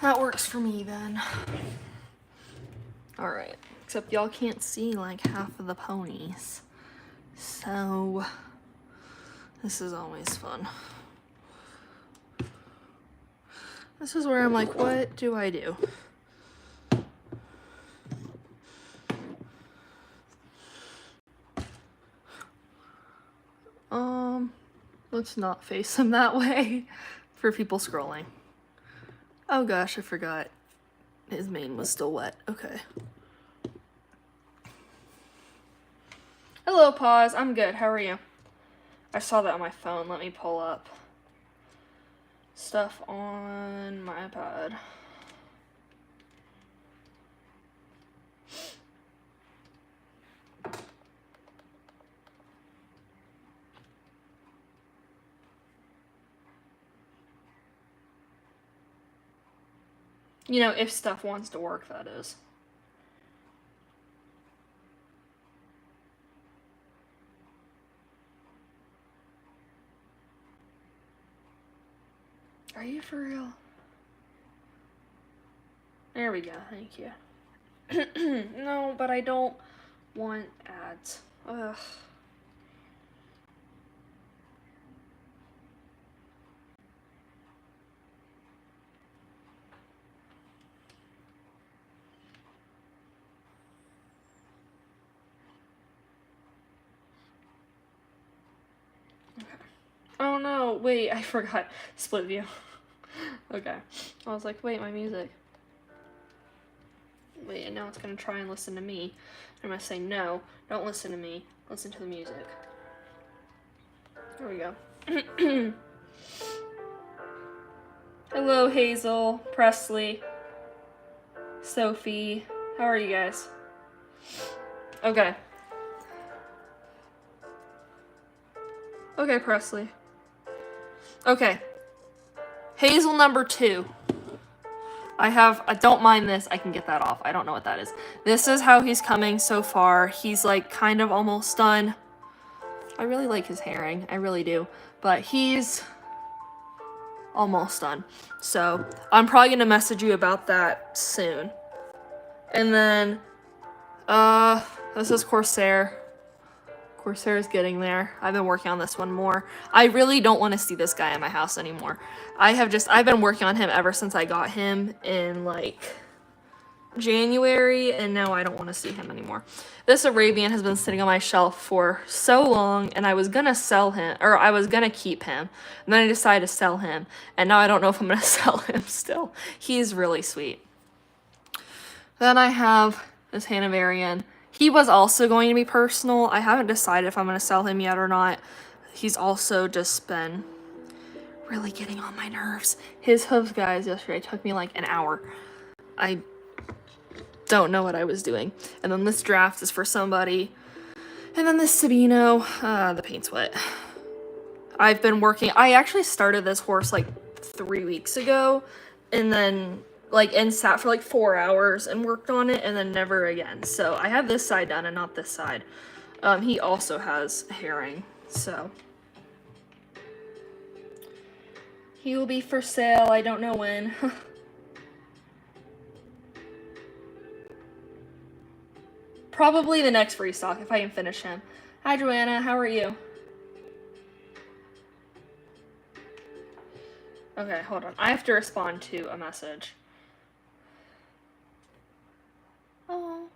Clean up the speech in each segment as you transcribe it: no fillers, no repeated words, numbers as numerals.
That works for me then. Alright, except y'all can't see like half of the ponies. So, this is always fun. This is where I'm like, what do I do? Let's not face him that way for people scrolling. Oh gosh, I forgot. His mane was still wet. Okay. Hello, Pause. I'm good. How are you? I saw that on my phone. Let me pull up stuff on my iPad. You know, if stuff wants to work, that is. Are you for real? There we go, thank you. No, but I don't want ads. Ugh. Okay. Oh no, wait, I forgot. Split view. Okay. I was like, wait, my music. Wait, and now it's gonna try and listen to me. I'm gonna say, no, don't listen to me. Listen to the music. There we go. Hello, Hazel, Presley, Sophie. How are you guys? Okay. Okay, Presley. Okay. Hazel number 2. I don't mind this. I can get that off. I don't know what that is. This is how he's coming so far. He's like kind of almost done. I really like his herring. I really do. But he's almost done. So I'm probably going to message you about that soon. And then, this is Corsair. Corsair's getting there. I've been working on this one more. I really don't want to see this guy in my house anymore. I've been working on him ever since I got him in like January, and now I don't want to see him anymore. This Arabian has been sitting on my shelf for so long, and I was gonna sell him, or I was gonna keep him, and then I decided to sell him, and now I don't know if I'm gonna sell him still. He's really sweet. Then I have this Hanoverian. He was also going to be personal. I haven't decided if I'm going to sell him yet or not. He's also just been really getting on my nerves. His hooves, guys, yesterday took me like an hour. I don't know what I was doing. And then this draft is for somebody. And then this Sabino, the paint's wet. I've been working. I actually started this horse like 3 weeks ago. And then and sat for like 4 hours and worked on it and then never again. So I have this side done and not this side. He also has herring, so he will be for sale. I don't know when. Probably the next restock if I can finish him. Hi Joanna, how are you? Okay, hold on. I have to respond to a message. Oh.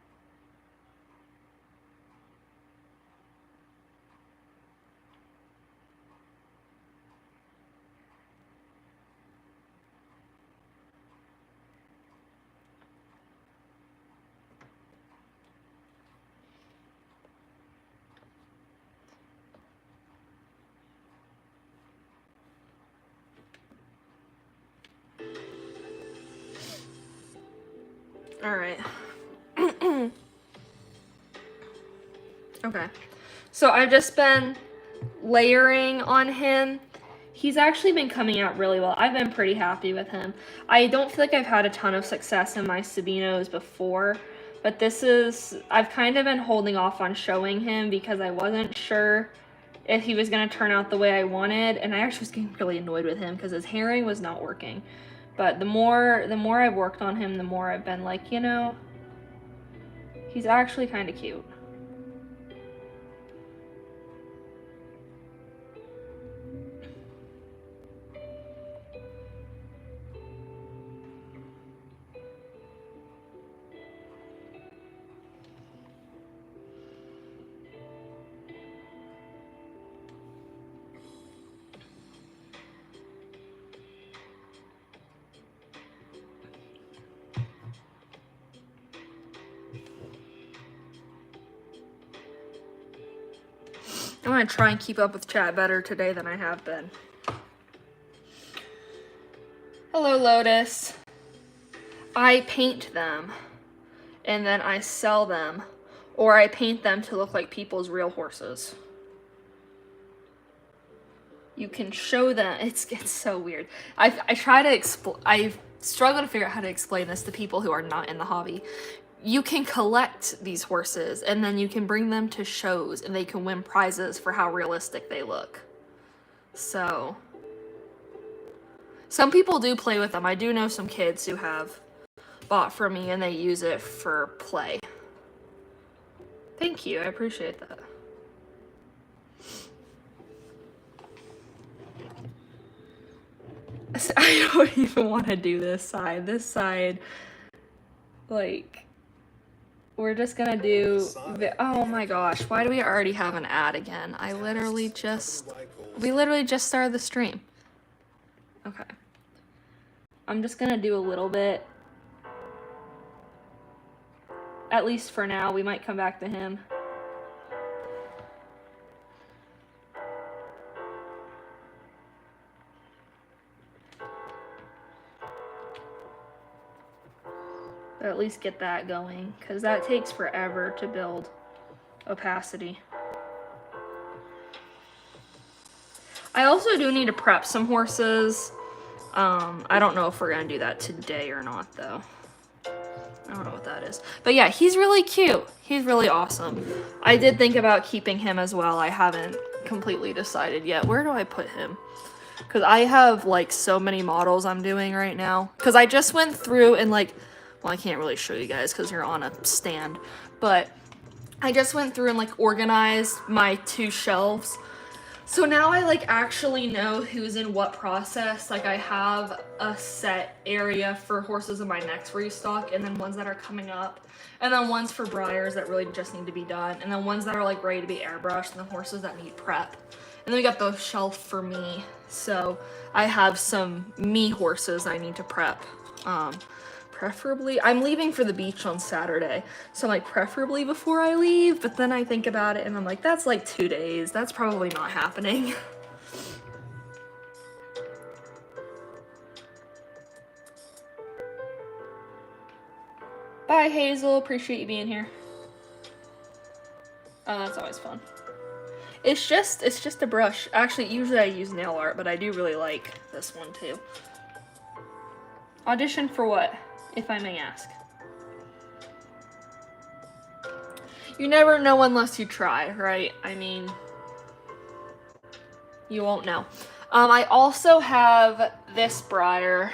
All right. Okay. So I've just been layering on him. He's actually been coming out really well. I've been pretty happy with him. I don't feel like I've had a ton of success in my Sabinos before, but I've kind of been holding off on showing him because I wasn't sure if he was going to turn out the way I wanted, and I actually was getting really annoyed with him because his herring was not working. But the more I've worked on him, the more I've been like, you know, he's actually kind of cute. I'm gonna try and keep up with chat better today than I have been. Hello, Lotus. I paint them and then I sell them, or I paint them to look like people's real horses. You can show them. It's so weird. I struggle to figure out how to explain this to people who are not in the hobby. You can collect these horses and then you can bring them to shows and they can win prizes for how realistic they look. So some people do play with them. I do know some kids who have bought from me and they use it for play. Thank you, I appreciate that. I don't even want to do this side. This side, like, we're just gonna do oh my gosh, why do we already have an ad again? We literally just started the stream. Okay. I'm just gonna do a little bit. At least for now, we might come back to him. But at least get that going, because that takes forever to build opacity. I also do need to prep some horses. I don't know if we're gonna do that today or not, though. I don't know what that is. But yeah, he's really cute. He's really awesome. I did think about keeping him as well. I haven't completely decided yet. Where do I put him? Because I have, like, so many models I'm doing right now. Because I just went through and, like, well, I can't really show you guys because you're on a stand. But I just went through and, like, organized my 2 shelves. So now I, like, actually know who's in what process. Like, I have a set area for horses in my next restock, and then ones that are coming up, and then ones for Briars that really just need to be done, and then ones that are, like, ready to be airbrushed, and then horses that need prep. And then we got the shelf for me. So I have some me horses I need to prep. Preferably, I'm leaving for the beach on Saturday, so I'm like, preferably before I leave, but then I think about it and I'm like, that's like 2 days. That's probably not happening. Bye, Hazel. Appreciate you being here. Oh, that's always fun. It's just a brush. Actually, usually I use nail art, but I do really like this one too. Audition for what, if I may ask? You never know unless you try, right? I mean, you won't know. I also have this Briar.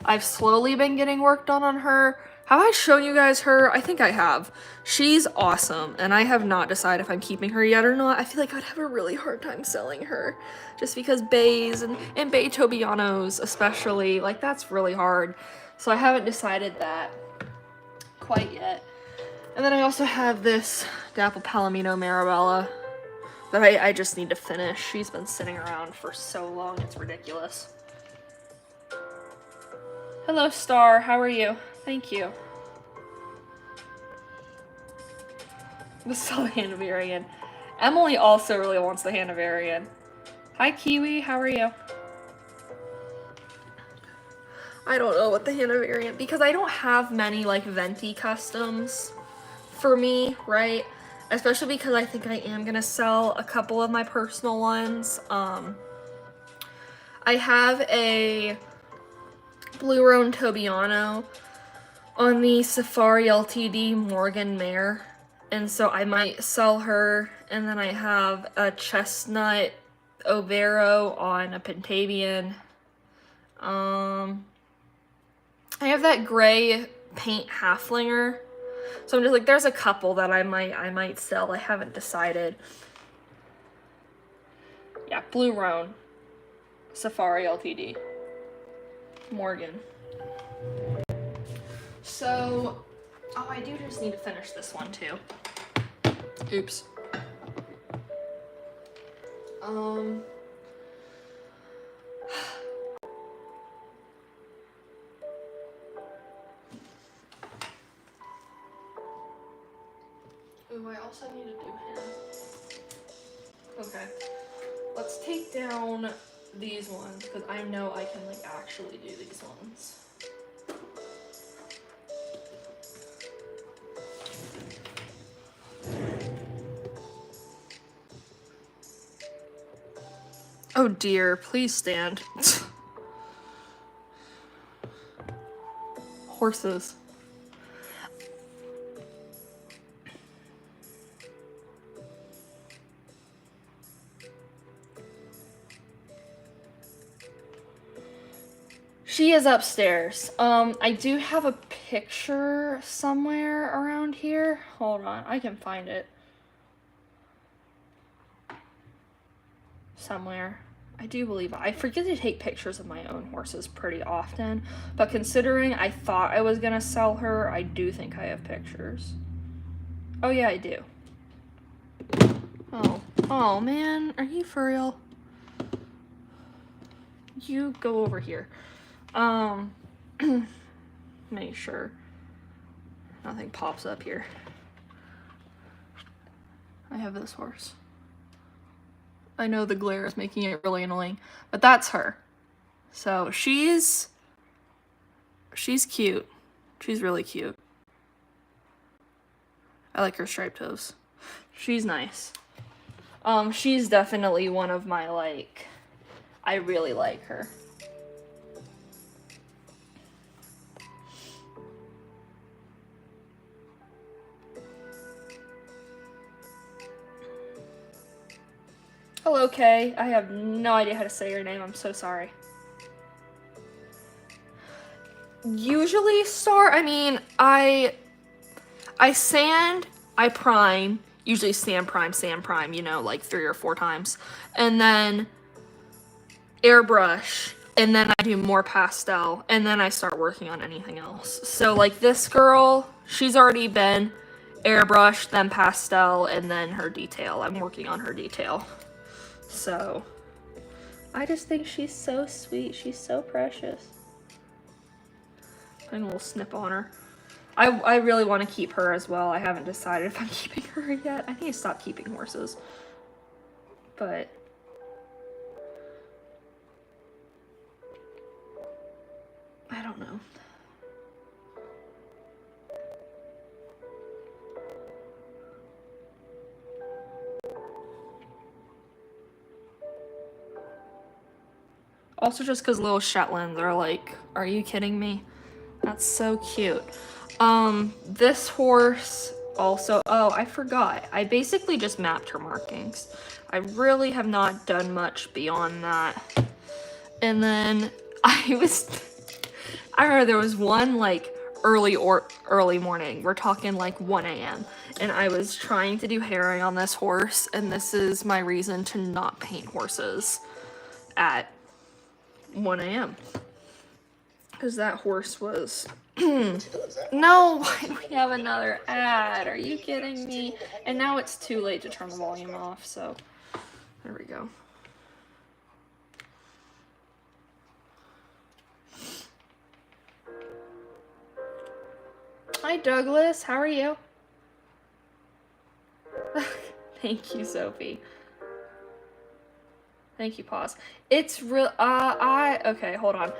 I've slowly been getting work done on her. Have I shown you guys her? I think I have. She's awesome, and I have not decided if I'm keeping her yet or not. I feel like I'd have a really hard time selling her, just because bays and bay Tobianos especially, like, that's really hard. So I haven't decided that quite yet. And then I also have this Dapple Palomino Marabella that I just need to finish. She's been sitting around for so long, it's ridiculous. Hello, Star. How are you? Thank you. The Hanoverian. Emily also really wants the Hanoverian. Hi, Kiwi. How are you? I don't know what the Hanoverian, because I don't have many, like, venti customs for me, right? Especially because I think I am gonna sell a couple of my personal ones. I have a Blue Roan Tobiano on the Safari LTD Morgan mare, and so I might sell her. And then I have a Chestnut Overo on a Pentavian. have that gray paint halflinger. So I'm just like, there's a couple that I might sell. I haven't decided. Yeah, Blue Roan. Safari Ltd. Morgan. So, oh, I do just need to finish this one too. Oops. Ooh, I also need to do him. Okay. Let's take down these ones, because I know I can, like, actually do these ones. Oh dear, please stand. Horses. She is upstairs. I do have a picture somewhere around here. Hold on, I can find it. Somewhere. I do believe I forget to take pictures of my own horses pretty often, but considering I thought I was gonna sell her, I do think I have pictures. Oh yeah, I do. Oh man, are you for real? You go over here. Make sure nothing pops up here. I have this horse. I know the glare is making it really annoying, but that's her. So she's cute. She's really cute. I like her striped hooves. She's nice. She's definitely one of my, like, I really like her. Hello, Kay. I have no idea how to say your name. I'm so sorry. Usually, Star, I mean, I sand, I prime, usually sand prime, you know, like 3 or 4 times. And then airbrush, and then I do more pastel, and then I start working on anything else. So, like, this girl, she's already been airbrush, then pastel, and then her detail. I'm working on her detail. So, I just think she's so sweet. She's so precious. Putting a little snip on her. I really want to keep her as well. I haven't decided if I'm keeping her yet. I need to stop keeping horses. But I don't know. Also just because little Shetlands are like, are you kidding me? That's so cute. This horse also, oh, I forgot. I basically just mapped her markings. I really have not done much beyond that. And then I remember there was one like early morning. We're talking like 1 a.m. And I was trying to do herring on this horse, and this is my reason to not paint horses at 1 a.m. Because that horse was... No, why do we have another ad? Are you kidding me? And now it's too late to turn the volume off, so there we go. Hi, Douglas. How are you? Thank you, Sophie. Thank you, pause. It's real, okay, hold on.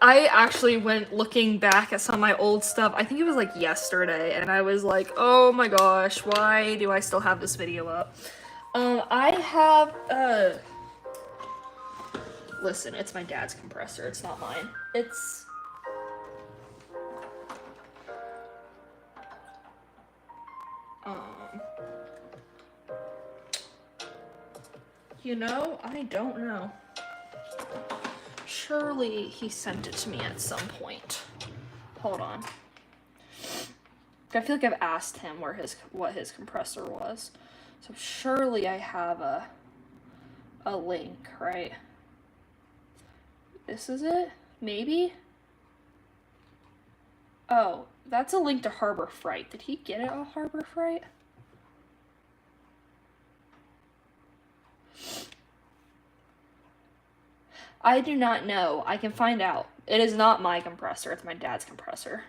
I actually went looking back at some of my old stuff. I think it was like yesterday, and I was like, oh my gosh, why do I still have this video up? I have, listen, it's my dad's compressor. It's not mine. It's... You know, I don't know. Surely he sent it to me at some point. Hold on. I feel like I've asked him what his compressor was. So surely I have a link, right? This is it? Maybe? Oh, that's a link to Harbor Freight. Did he get it on Harbor Freight? I do not know. I can find out. It is not my compressor. It's my dad's compressor.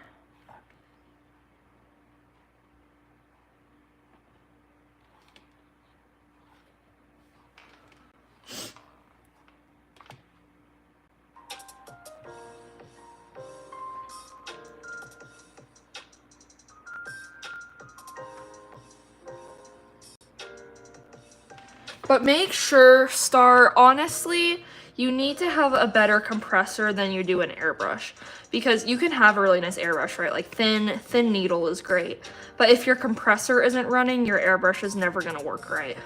But make sure, Star, honestly, you need to have a better compressor than you do an airbrush. Because you can have a really nice airbrush, right? Like thin needle is great. But if your compressor isn't running, your airbrush is never gonna work right.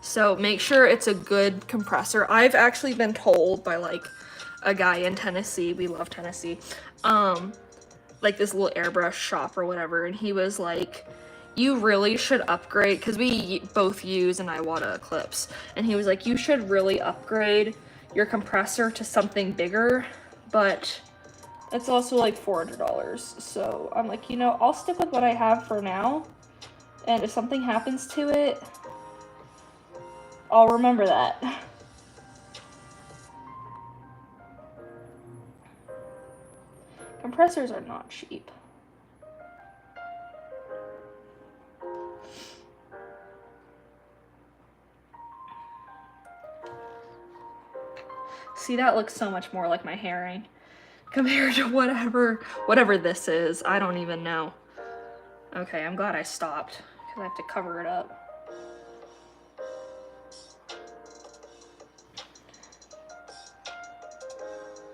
So make sure it's a good compressor. I've actually been told by like a guy in Tennessee, we love Tennessee, like this little airbrush shop or whatever, and he was like, you really should upgrade, because we both use an Iwata Eclipse, and he was like, you should really upgrade your compressor to something bigger, but it's also like $400. So I'm like, you know, I'll stick with what I have for now, and if something happens to it, I'll remember that. Compressors are not cheap. See, that looks so much more like my herring compared to whatever this is. I don't even know. Okay, I'm glad I stopped because I have to cover it up.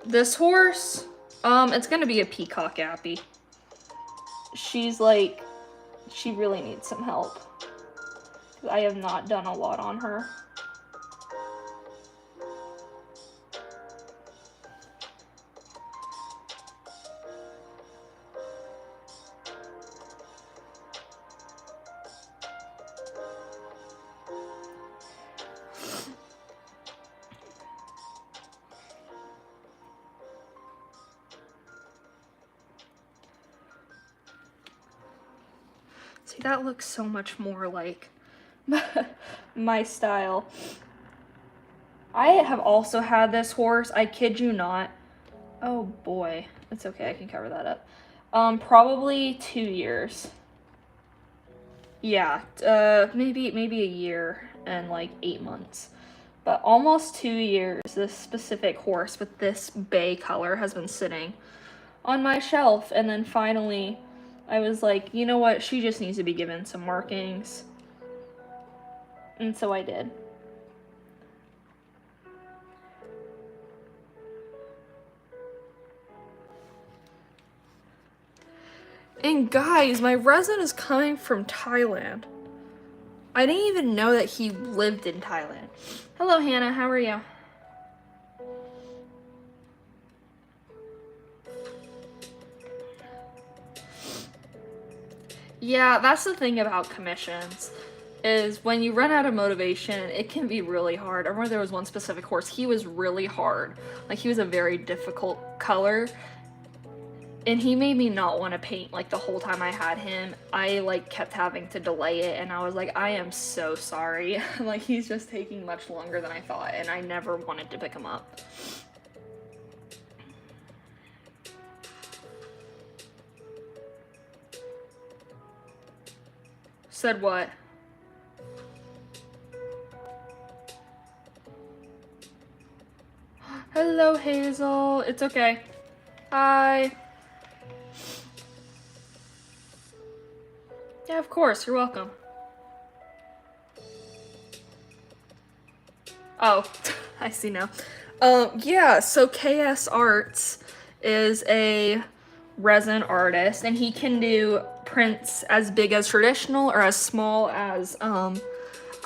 This horse, it's gonna be a peacock appy. She's like, she really needs some help. I have not done a lot on her. See, that looks so much more like my style. I have also had this horse, I kid you not. Oh boy, it's okay, I can cover that up. Probably 2 years. Yeah, maybe a year and like 8 months. But almost 2 years, this specific horse with this bay color has been sitting on my shelf, and then finally I was like, you know what, she just needs to be given some markings. And so I did. And guys, my resin is coming from Thailand. I didn't even know that he lived in Thailand. Hello, Hannah, how are you? Yeah, that's the thing about commissions, is when you run out of motivation, it can be really hard. I remember there was one specific horse, he was really hard. Like, he was a very difficult color, and he made me not want to paint, like, the whole time I had him. I, like, kept having to delay it, and I was like, I am so sorry. Like, he's just taking much longer than I thought, and I never wanted to pick him up. Said what? Hello, Hazel. It's okay. Hi. Yeah, of course. You're welcome. Oh, I see now. Yeah, so KS Arts is a resin artist, and he can do prints as big as traditional or as small as, I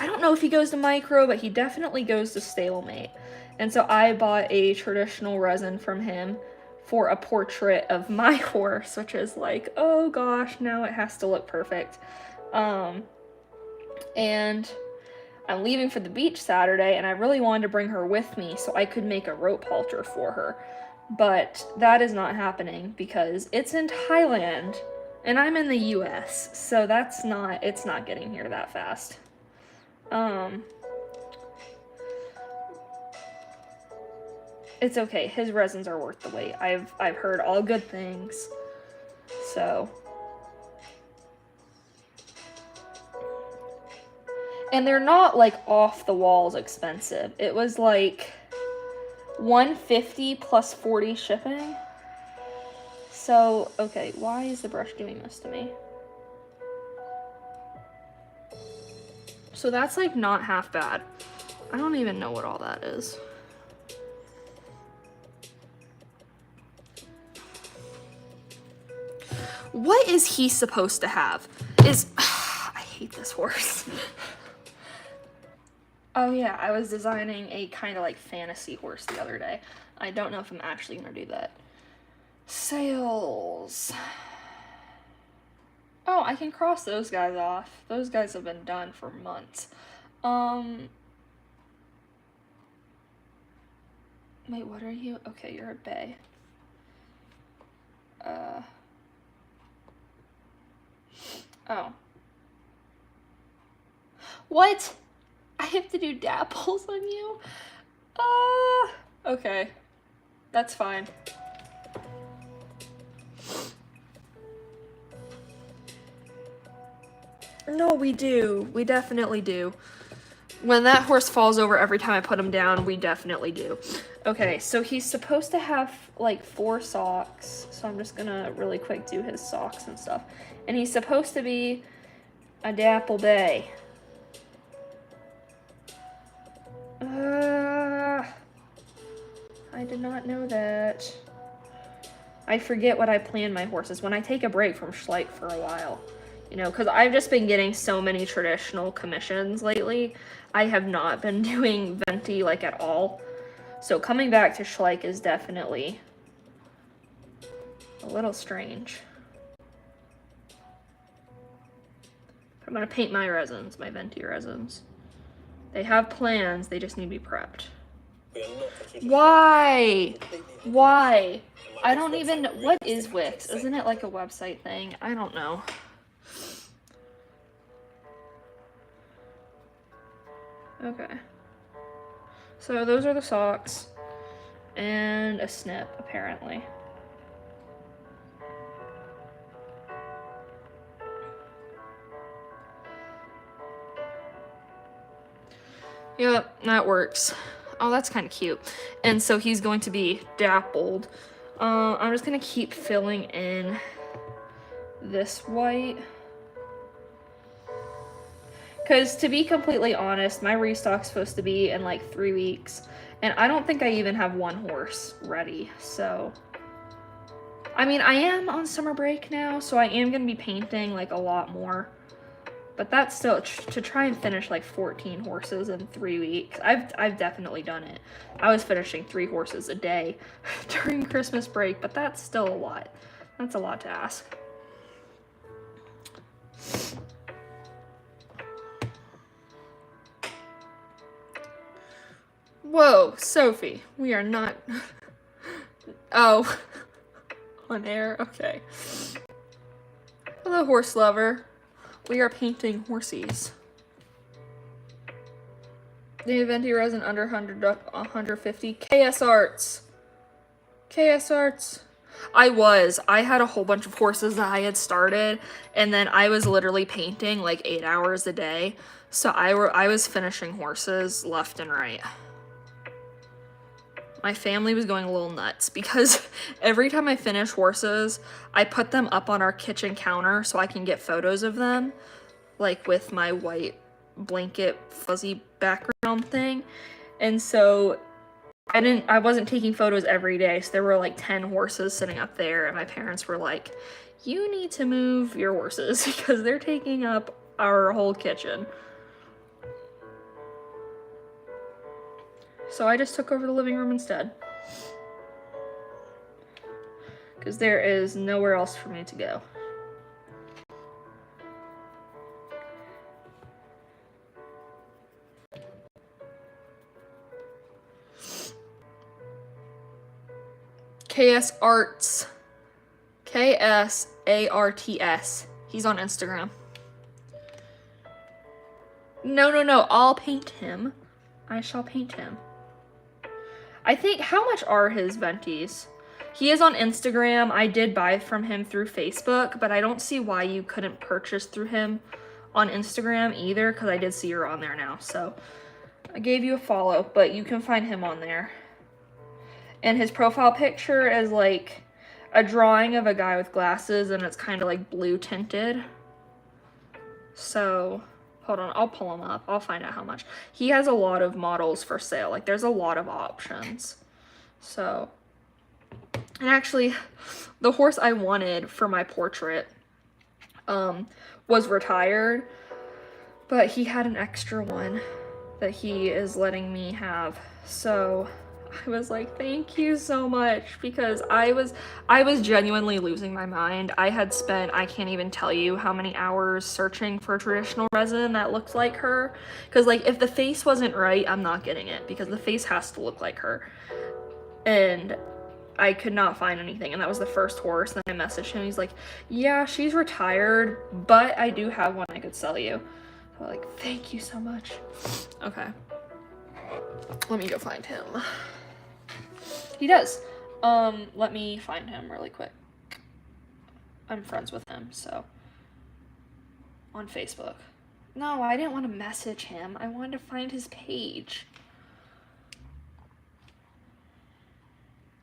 don't know if he goes to micro, but he definitely goes to stalemate. And so I bought a traditional resin from him for a portrait of my horse, which is like, oh gosh, now it has to look perfect. And I'm leaving for the beach Saturday, and I really wanted to bring her with me so I could make a rope halter for her. But that is not happening because it's in Thailand, and I'm in the US, so it's not getting here that fast. It's okay. His resins are worth the wait. I've heard all good things. So. And they're not like off the walls expensive. It was like $150 plus 40 shipping. So, okay, why is the brush doing this to me? So that's like not half bad. I don't even know what all that is. What is he supposed to have? I hate this horse. Oh yeah, I was designing a kind of like fantasy horse the other day. I don't know if I'm actually gonna do that. Sales. Oh, I can cross those guys off. Those guys have been done for months. Wait, what are you? Okay, you're a bay. Oh. What? I have to do dapples on you? Okay. That's fine. No, we do. We definitely do. When that horse falls over every time I put him down, we definitely do. Okay, so he's supposed to have like 4 socks. So I'm just gonna really quick do his socks and stuff. And he's supposed to be a dapple bay. I did not know that. I forget what I plan my horses when I take a break from Schleich for a while. You know, because I've just been getting so many traditional commissions lately. I have not been doing venti like at all. So coming back to Schleich is definitely a little strange. I'm going to paint my resins, my venti resins. They have plans, they just need to be prepped. Why? Why? I don't even, what is Wix? Isn't it like a website thing? I don't know. Okay. So those are the socks. And a snip, apparently. Yep, that works. Oh, that's kind of cute. And so he's going to be dappled. I'm just going to keep filling in this white. Because to be completely honest, my restock's supposed to be in like 3 weeks. And I don't think I even have one horse ready. So, I mean, I am on summer break now. So I am going to be painting like a lot more. But that's still, to try and finish like 14 horses in 3 weeks, I've definitely done it. I was finishing 3 horses a day during Christmas break, but that's still a lot. That's a lot to ask. Whoa, Sophie, we are not... Oh, on air, okay. Hello, horse lover. We are painting horsies. The venti resin under 150. KS Arts. KS Arts. I had a whole bunch of horses that I had started, and then I was literally painting like 8 hours a day. So I was finishing horses left and right. My family was going a little nuts because every time I finish horses, I put them up on our kitchen counter so I can get photos of them, like with my white blanket fuzzy background thing. And so I wasn't taking photos every day, so there were like 10 horses sitting up there, and my parents were like, you need to move your horses because they're taking up our whole kitchen. So I just took over the living room instead. because there is nowhere else for me to go. KS Arts. KSARTS. He's on Instagram. No. I'll paint him. I shall paint him. I think, how much are his ventis? He is on Instagram. I did buy from him through Facebook, but I don't see why you couldn't purchase through him on Instagram either, because I did see you're on there now. So I gave you a follow, but you can find him on there. And his profile picture is like a drawing of a guy with glasses, and it's kind of like blue tinted. So hold on, I'll pull him up. I'll find out how much. He has a lot of models for sale. Like, there's a lot of options. So, and actually, the horse I wanted for my portrait was retired, but he had an extra one that he is letting me have. So I was like, thank you so much, because I was genuinely losing my mind. I had spent, I can't even tell you how many hours searching for traditional resin that looked like her. Because like, if the face wasn't right, I'm not getting it, because the face has to look like her. And I could not find anything, and that was the first horse. Then I messaged him, he's like, yeah, she's retired, but I do have one I could sell you. So I'm like, thank you so much. Okay. Let me go find him. He does. Let me find him really quick. I'm friends with him, so. On Facebook. No, I didn't want to message him. I wanted to find his page.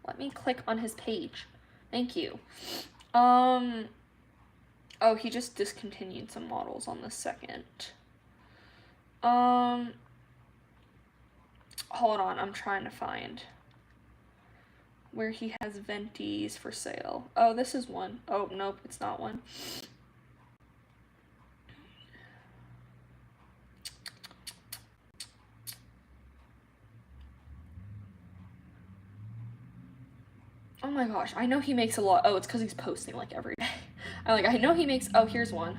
Let me click on his page. Thank you. Oh, he just discontinued some models on the 2nd. Hold on, I'm trying to find where he has ventis for sale. Oh, this is one. Oh, nope, it's not one. Oh my gosh, I know he makes a lot. Oh, it's because he's posting like every day. I know he makes, oh, here's one.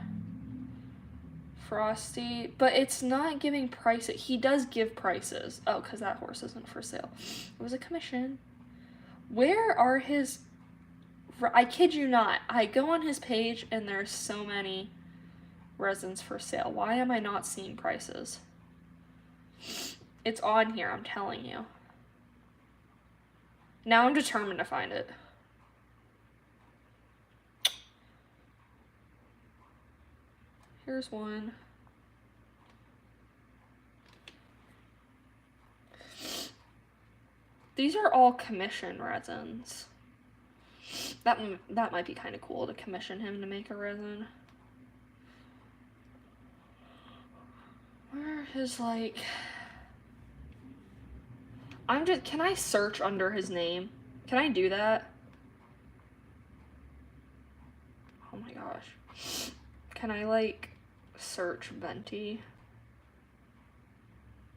Frosty, but it's not giving prices. He does give prices. Oh, because that horse isn't for sale. It was a commission. Where are his, I kid you not, I go on his page and there's so many resins for sale. Why am I not seeing prices? It's on here, I'm telling you. Now I'm determined to find it. Here's one. These are all commission resins. That might be kind of cool to commission him to make a resin. Where is like... can I search under his name? Can I do that? Oh my gosh. Can I like search venti?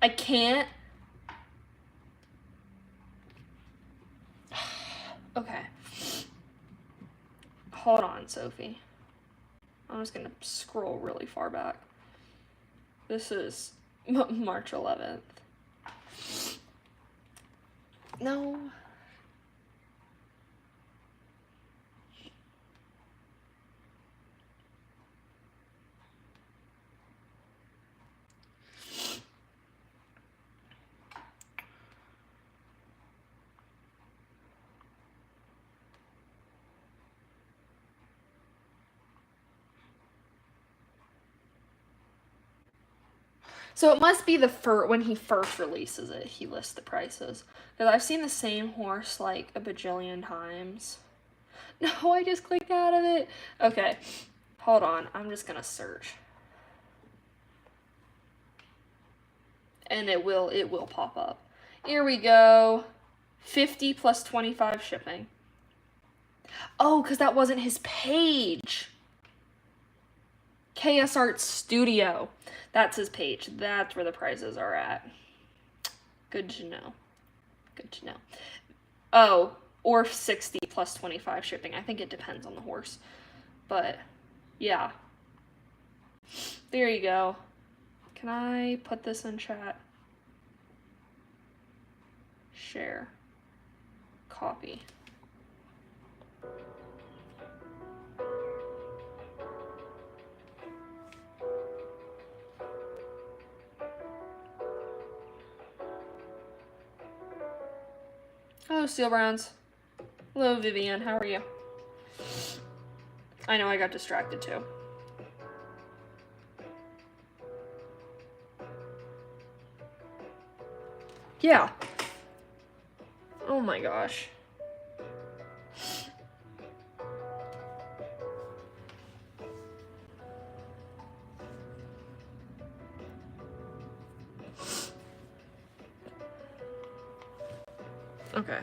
I can't. Okay. Hold on, Sophie. I'm just gonna scroll really far back. This is March 11th. No. So it must be when he first releases it, he lists the prices. Because I've seen the same horse like a bajillion times. No, I just clicked out of it. Okay, hold on. I'm just gonna search. And it will pop up. Here we go. 50 plus 25 shipping. Oh, because that wasn't his page. KS Art Studio. That's his page. That's where the prices are at. Good to know. Good to know. Oh, or 60 plus 25 shipping. I think it depends on the horse. But yeah. There you go. Can I put this in chat? Share. Copy. Hello, Steel Browns. Hello, Vivian. How are you? I know I got distracted too. Yeah. Oh my gosh. Okay.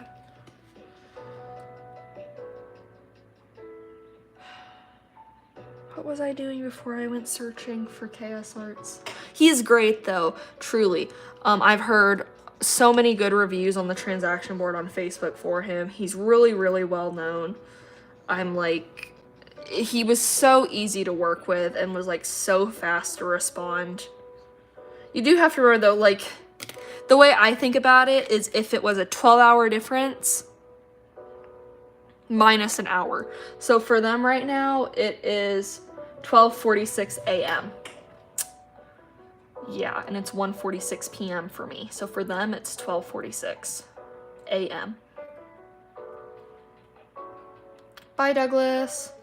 What was I doing before I went searching for Chaos Arts? He's great though, truly. I've heard so many good reviews on the transaction board on Facebook for him. He's really, really well known. I'm like, he was so easy to work with and was like so fast to respond. You do have to remember though, like, the way I think about it is if it was a 12-hour difference, minus an hour. So for them right now, it is 12:46 a.m. Yeah, and it's 1:46 p.m. for me. So for them, it's 12:46 a.m. Bye, Douglas.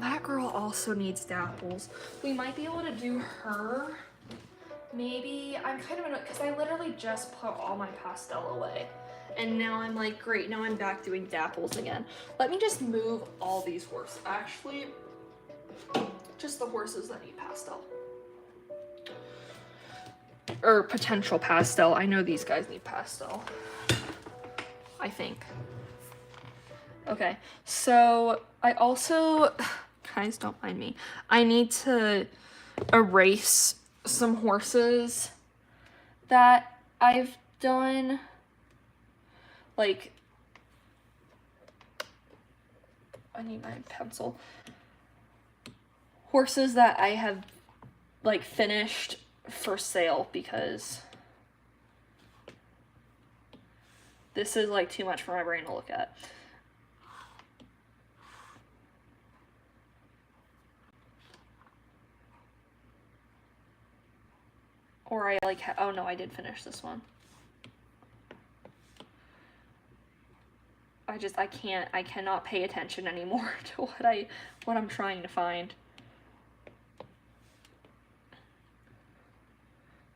That girl also needs dapples. We might be able to do her. Maybe, I'm kind of in a, because I literally just put all my pastel away. And now I'm like, great, now I'm back doing dapples again. Let me just move all these horses. Actually, just the horses that need pastel. Or potential pastel. I know these guys need pastel. I think. Okay, so I also, guys, don't mind me. I need to erase some horses that I've done. Like, I need my pencil. Horses that I have, like, finished for sale because this is, like, too much for my brain to look at. Or I, like, oh no, I did finish this one. I cannot pay attention anymore to what I'm trying to find.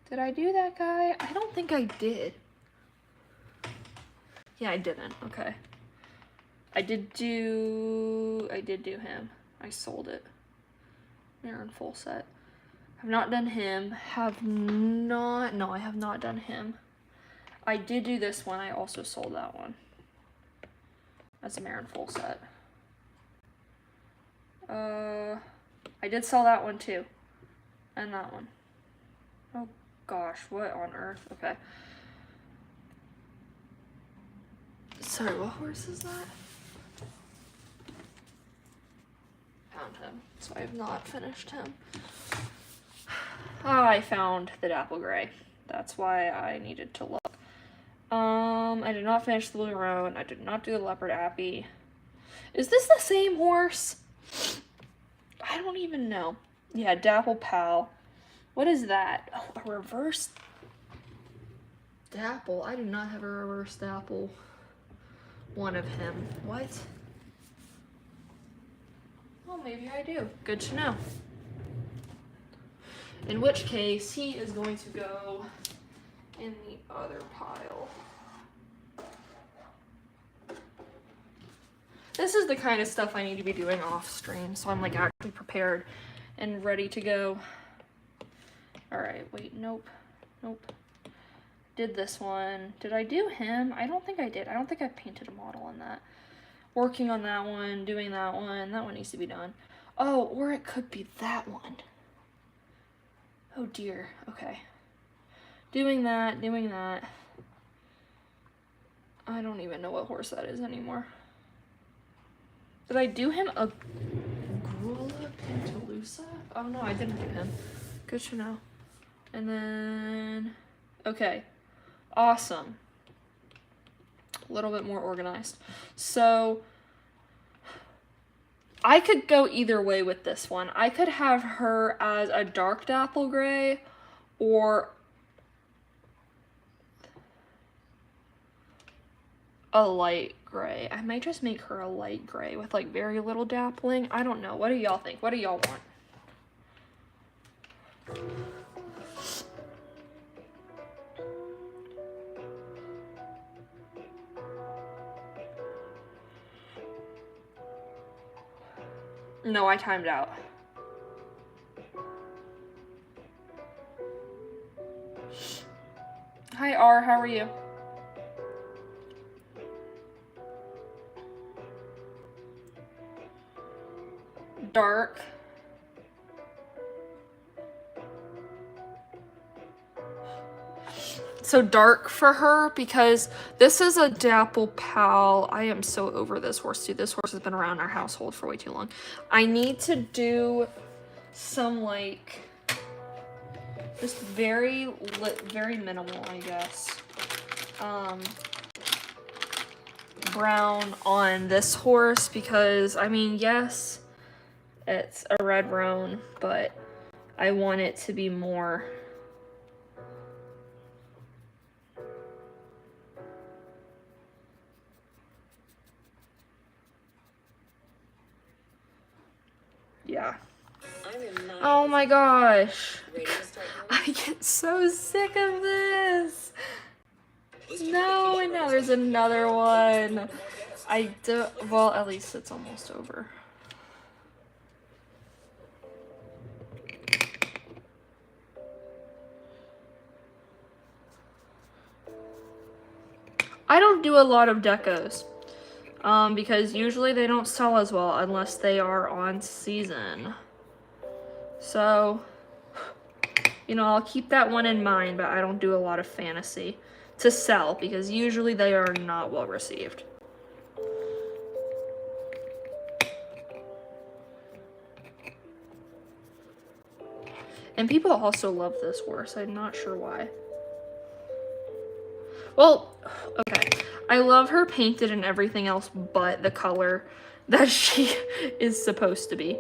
Did I do that guy? I don't think I did. Yeah, I didn't. Okay. I did do him. I sold it. They're in full set. Have not done him. No, I have not done him. I did do this one. I also sold that one. That's a mare in full set. I did sell that one too. And that one. Oh gosh, what on earth? Okay. Sorry, what horse is that? Found him. So I have not finished him. I found the dapple gray. That's why I needed to look. I did not finish the blue roan. I did not do the leopard appy. Is this the same horse? I don't even know. Yeah, dapple pal. What is that? Oh, a reverse dapple. I do not have a reverse dapple one of him. What? Well, maybe I do. Good to know. In which case, he is going to go in the other pile. This is the kind of stuff I need to be doing off stream, so I'm like actually prepared and ready to go. All right, wait, nope. Did this one. Did I do him? I don't think I did. I don't think I painted a model on that. Working on that one, doing that one. That one needs to be done. Oh, or it could be that one. Oh dear, okay. Doing that. I don't even know what horse that is anymore. Did I do him a Grula Pantalusa? Oh no, I didn't do him. Good to know. And then, okay, awesome. A little bit more organized. So, I could go either way with this one. I could have her as a dark dapple gray or a light gray. I might just make her a light gray with like very little dappling. I don't know. What do y'all think? What do y'all want? No, I timed out. Hi R, how are you? Dark. So dark for her because this is a dapple pal. I am so over this horse too. This horse has been around our household for way too long. I need to do some like just very minimal, I guess. Brown on this horse because I mean, yes, it's a red roan, but I want it to be more yeah. Oh my gosh. I get so sick of this. No, and now there's another one. Well, at least it's almost over. I don't do a lot of decos. Because usually they don't sell as well unless they are on season. So, you know, I'll keep that one in mind, but I don't do a lot of fantasy to sell because usually they are not well received. And people also love this horse. I'm not sure why. Well, okay. I love her painted and everything else but the color that she is supposed to be.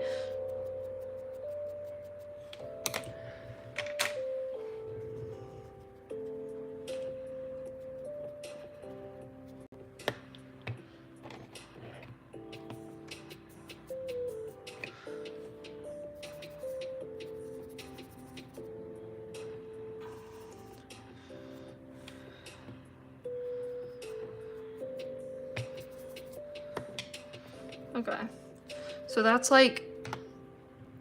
Okay, so that's like,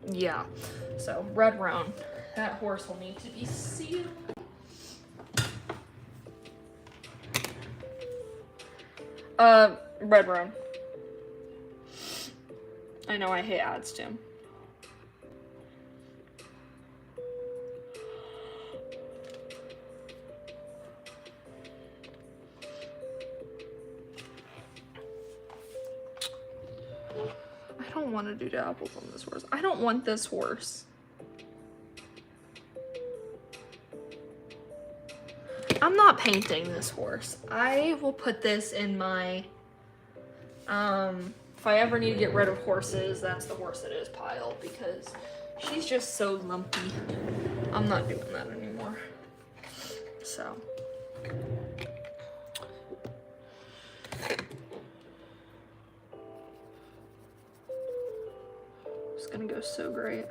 yeah. So red roan, that horse will need to be sealed. Red roan. I know I hate ads too. I don't want to do dapples on this horse. I don't want this horse. I'm not painting this horse. I will put this in my, if I ever need to get rid of horses, that's the horse it is pile because she's just so lumpy. I'm not doing that anymore. So. It's gonna go so great.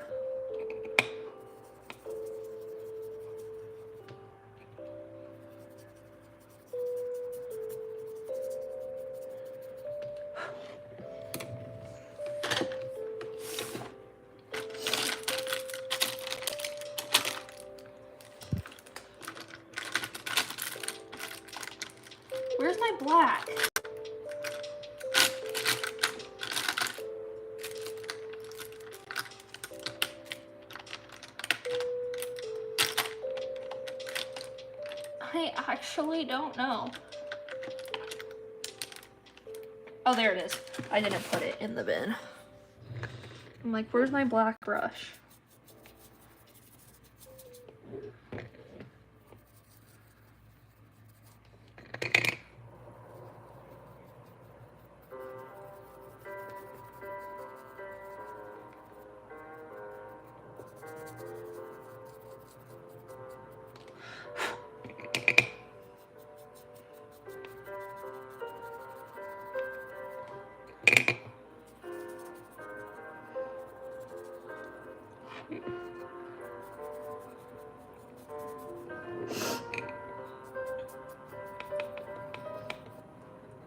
Where's my black? I actually don't know. Oh, there it is. I didn't put it in the bin. I'm like, where's my black brush?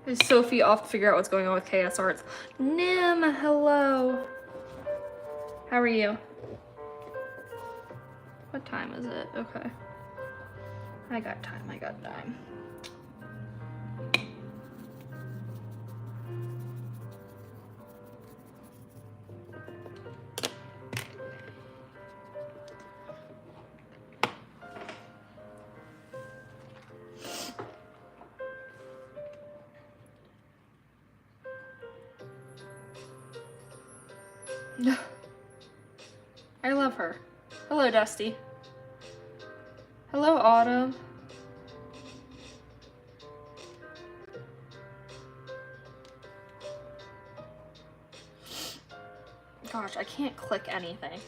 Is Sophie off to figure out what's going on with KS Arts? Nim, hello. How are you? What time is it? Okay. I got time, I got time. I love her. Hello, Dusty. Hello, Autumn. Gosh, I can't click anything.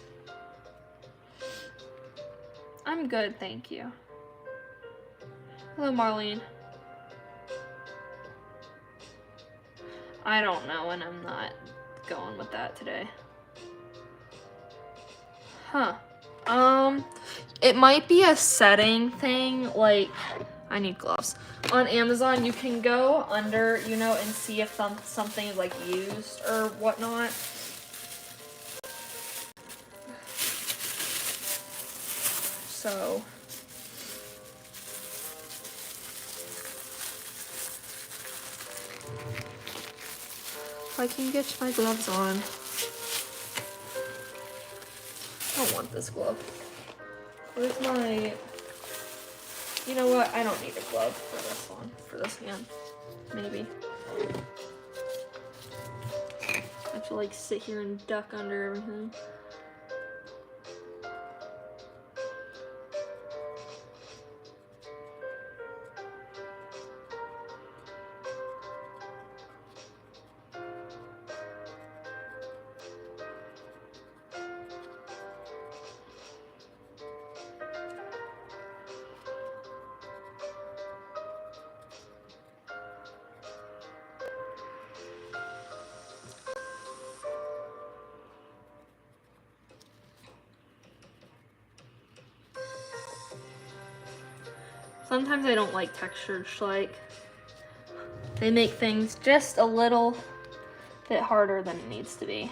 I'm good, thank you. Hello, Marlene. I don't know, and I'm not going with that today. Huh. It might be a setting thing, like, I need gloves. On Amazon, you can go under, you know, and see if something is, like, used or whatnot. So... if I can get my gloves on. I don't want this glove. Where's my... You know what? I don't need a glove for this one. For this hand. Maybe. I have to like sit here and duck under everything. Sometimes I don't like textured Schleich. They make things just a little bit harder than it needs to be.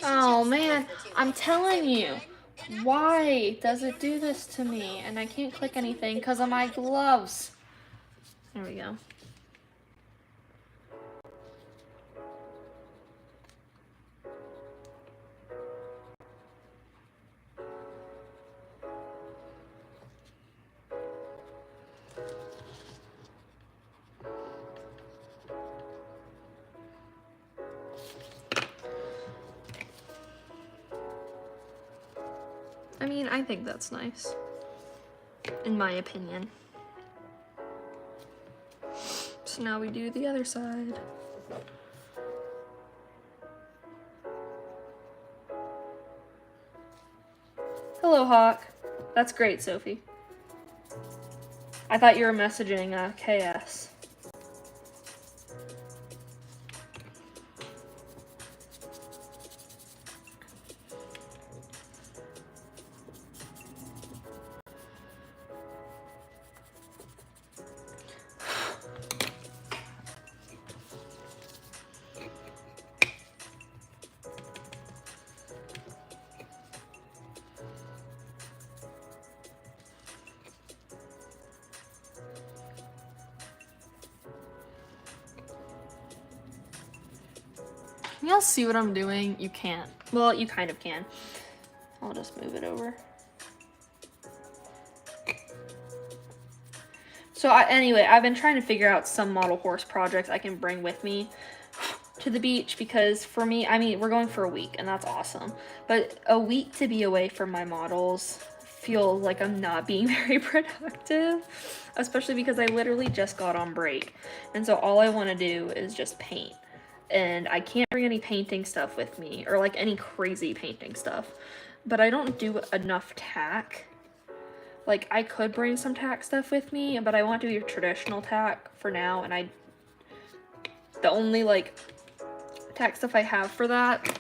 Oh man, I'm telling you, why does it do this to me? And I can't click anything because of my gloves. There we go. I mean, I think that's nice, in my opinion. So now we do the other side. Hello, Hawk. That's great, Sophie. I thought you were messaging KS. Can y'all see what I'm doing? You can't. Well, you kind of can. I'll just move it over. So anyway, I've been trying to figure out some model horse projects I can bring with me to the beach, because for me, I mean, we're going for a week and that's awesome. But a week to be away from my models feels like I'm not being very productive, especially because I literally just got on break. And so all I want to do is just paint. And I can't bring any painting stuff with me, or like any crazy painting stuff. But I don't do enough tack. Like, I could bring some tack stuff with me, but I want to do traditional tack for now, and the only, like, tack stuff I have for that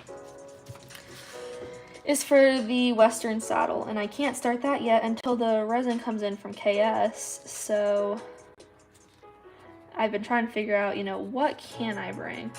is for the Western saddle, and I can't start that yet until the resin comes in from KS, so I've been trying to figure out, you know, what can I bring?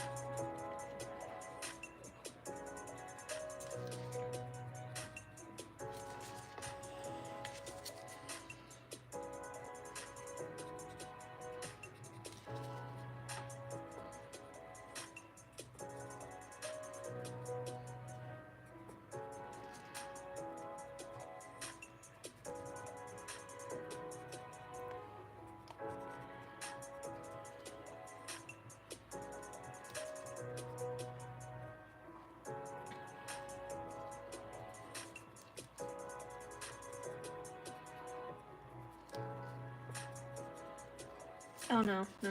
Oh no, no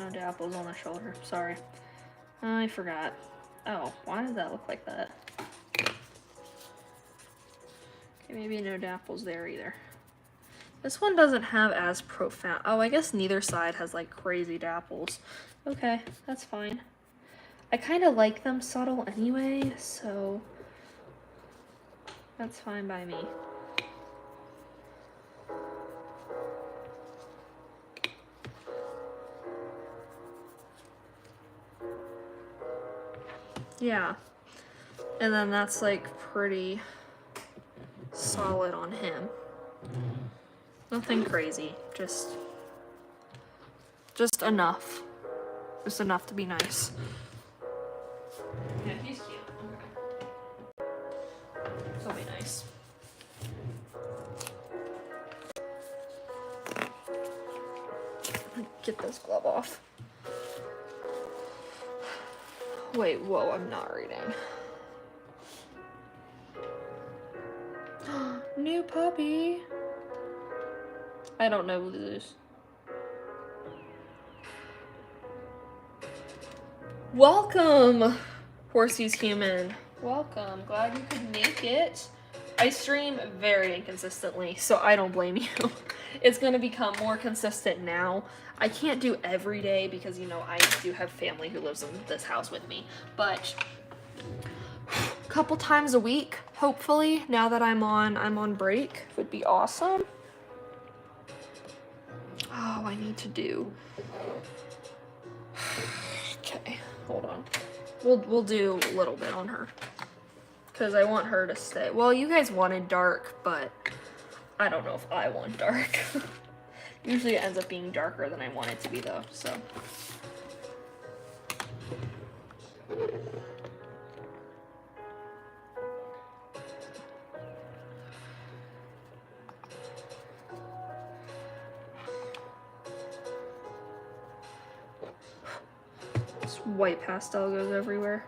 dapples on the shoulder, sorry. I forgot. Oh, why does that look like that? Okay, maybe no dapples there either. This one doesn't have as profound, oh, I guess neither side has like crazy dapples. Okay, that's fine. I kind of like them subtle anyway, so that's fine by me. Yeah, and then that's like pretty solid on him. Nothing crazy, just enough. Just enough to be nice. Yeah, he's cute. Okay. He'll be nice. Get this glove off. Wait, whoa, I'm not reading. New puppy. I don't know Lulu's. Welcome, Horsey's Human. Welcome. Glad you could make it. I stream very inconsistently, so I don't blame you. It's gonna become more consistent now. I can't do every day because, you know, I do have family who lives in this house with me, but a couple times a week, hopefully, now that I'm on break, would be awesome. Oh, I need to do. Okay, hold on. We'll do a little bit on her, because I want her to stay. Well, you guys wanted dark, but I don't know if I want dark. Usually it ends up being darker than I want it to be though, so. This white pastel goes everywhere.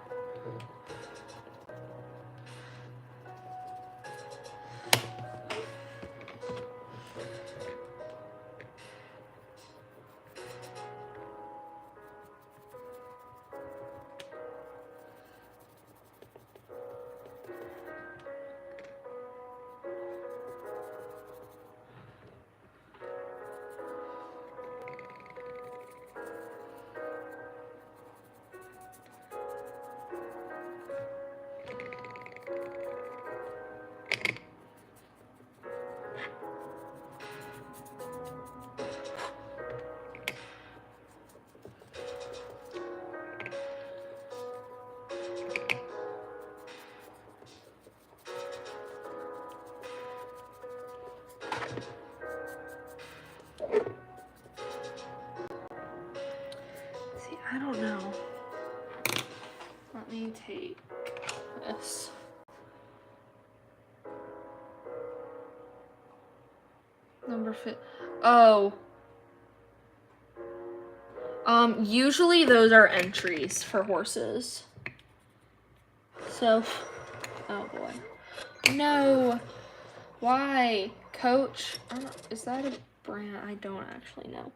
take this. Number 5. Oh. Usually those are entries for horses. So, oh boy. No. Why? Coach? I don't, is that a brand? I don't actually know.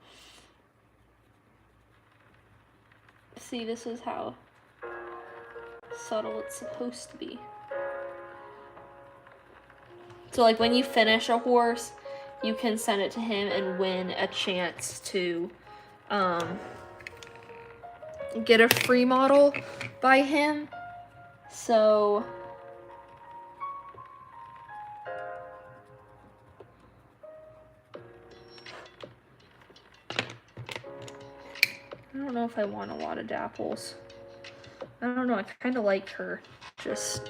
See, this is how subtle it's supposed to be. So like when you finish a horse, you can send it to him and win a chance to get a free model by him. So I don't know if I want a lot of dapples. I don't know, I kind of like her. Just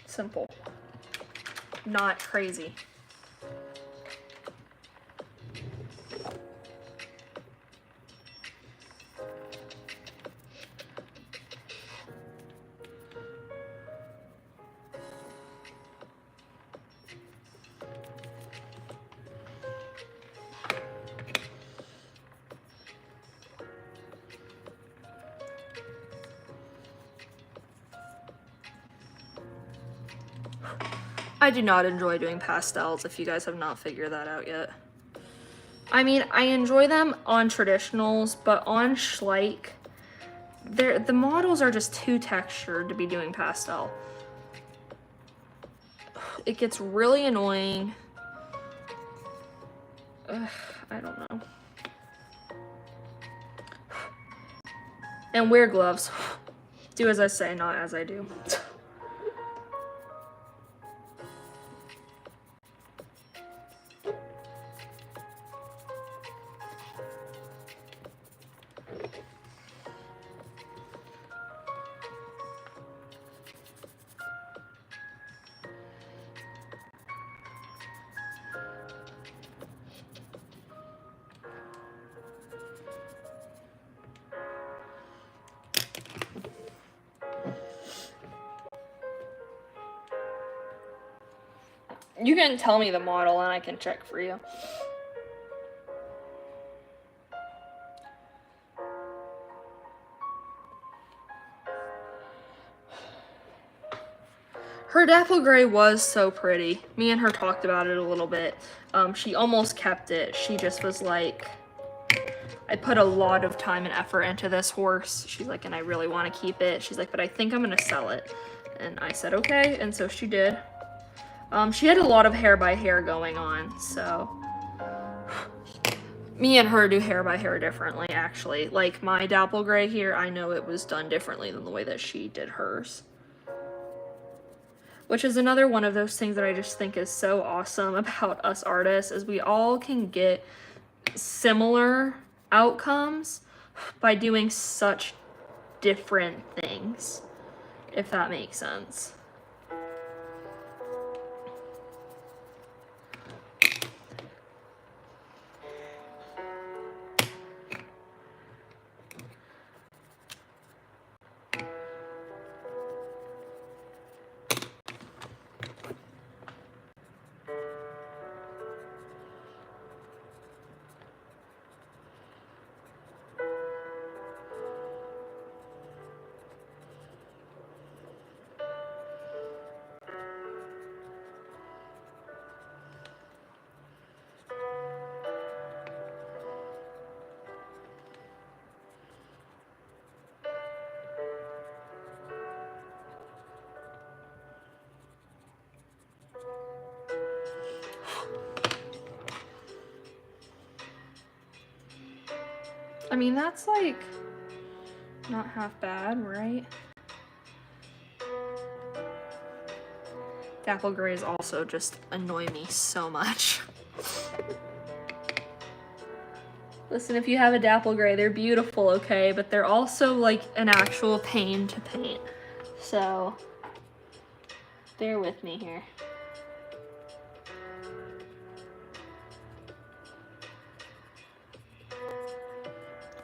simple. Not crazy. I do not enjoy doing pastels, if you guys have not figured that out yet. I mean, I enjoy them on traditionals, but on Schleich, the models are just too textured to be doing pastel. It gets really annoying. Ugh, I don't know. And wear gloves. Do as I say, not as I do. You can tell me the model and I can check for you. Her dapple gray was so pretty. Me and her talked about it a little bit. She almost kept it. She just was like, I put a lot of time and effort into this horse. She's like, and I really want to keep it. She's like, but I think I'm gonna sell it. And I said, okay, and so she did. She had a lot of hair by hair going on, so. Me and her do hair by hair differently, actually. Like my dapple gray here, I know it was done differently than the way that she did hers. Which is another one of those things that I just think is so awesome about us artists, is we all can get similar outcomes by doing such different things, if that makes sense. I mean, that's like not half bad, right? Dapple grays also just annoy me so much. Listen, if you have a dapple gray, they're beautiful, okay? But they're also like an actual pain to paint. So, bear with me here.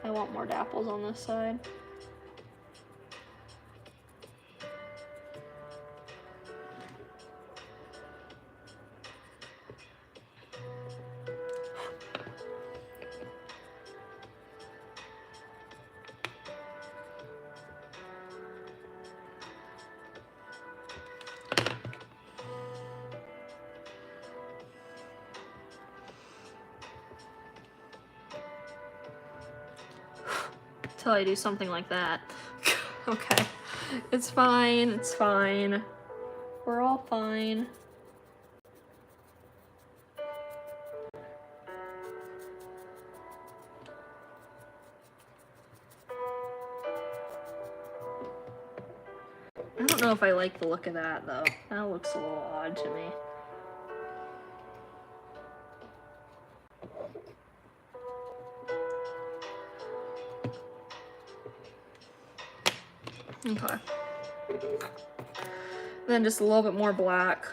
I want more dapples on this side. till I do something like that. Okay. It's fine. It's fine. We're all fine. I don't know if I like the look of that, though. That looks a little odd to me. Okay. Then just a little bit more black.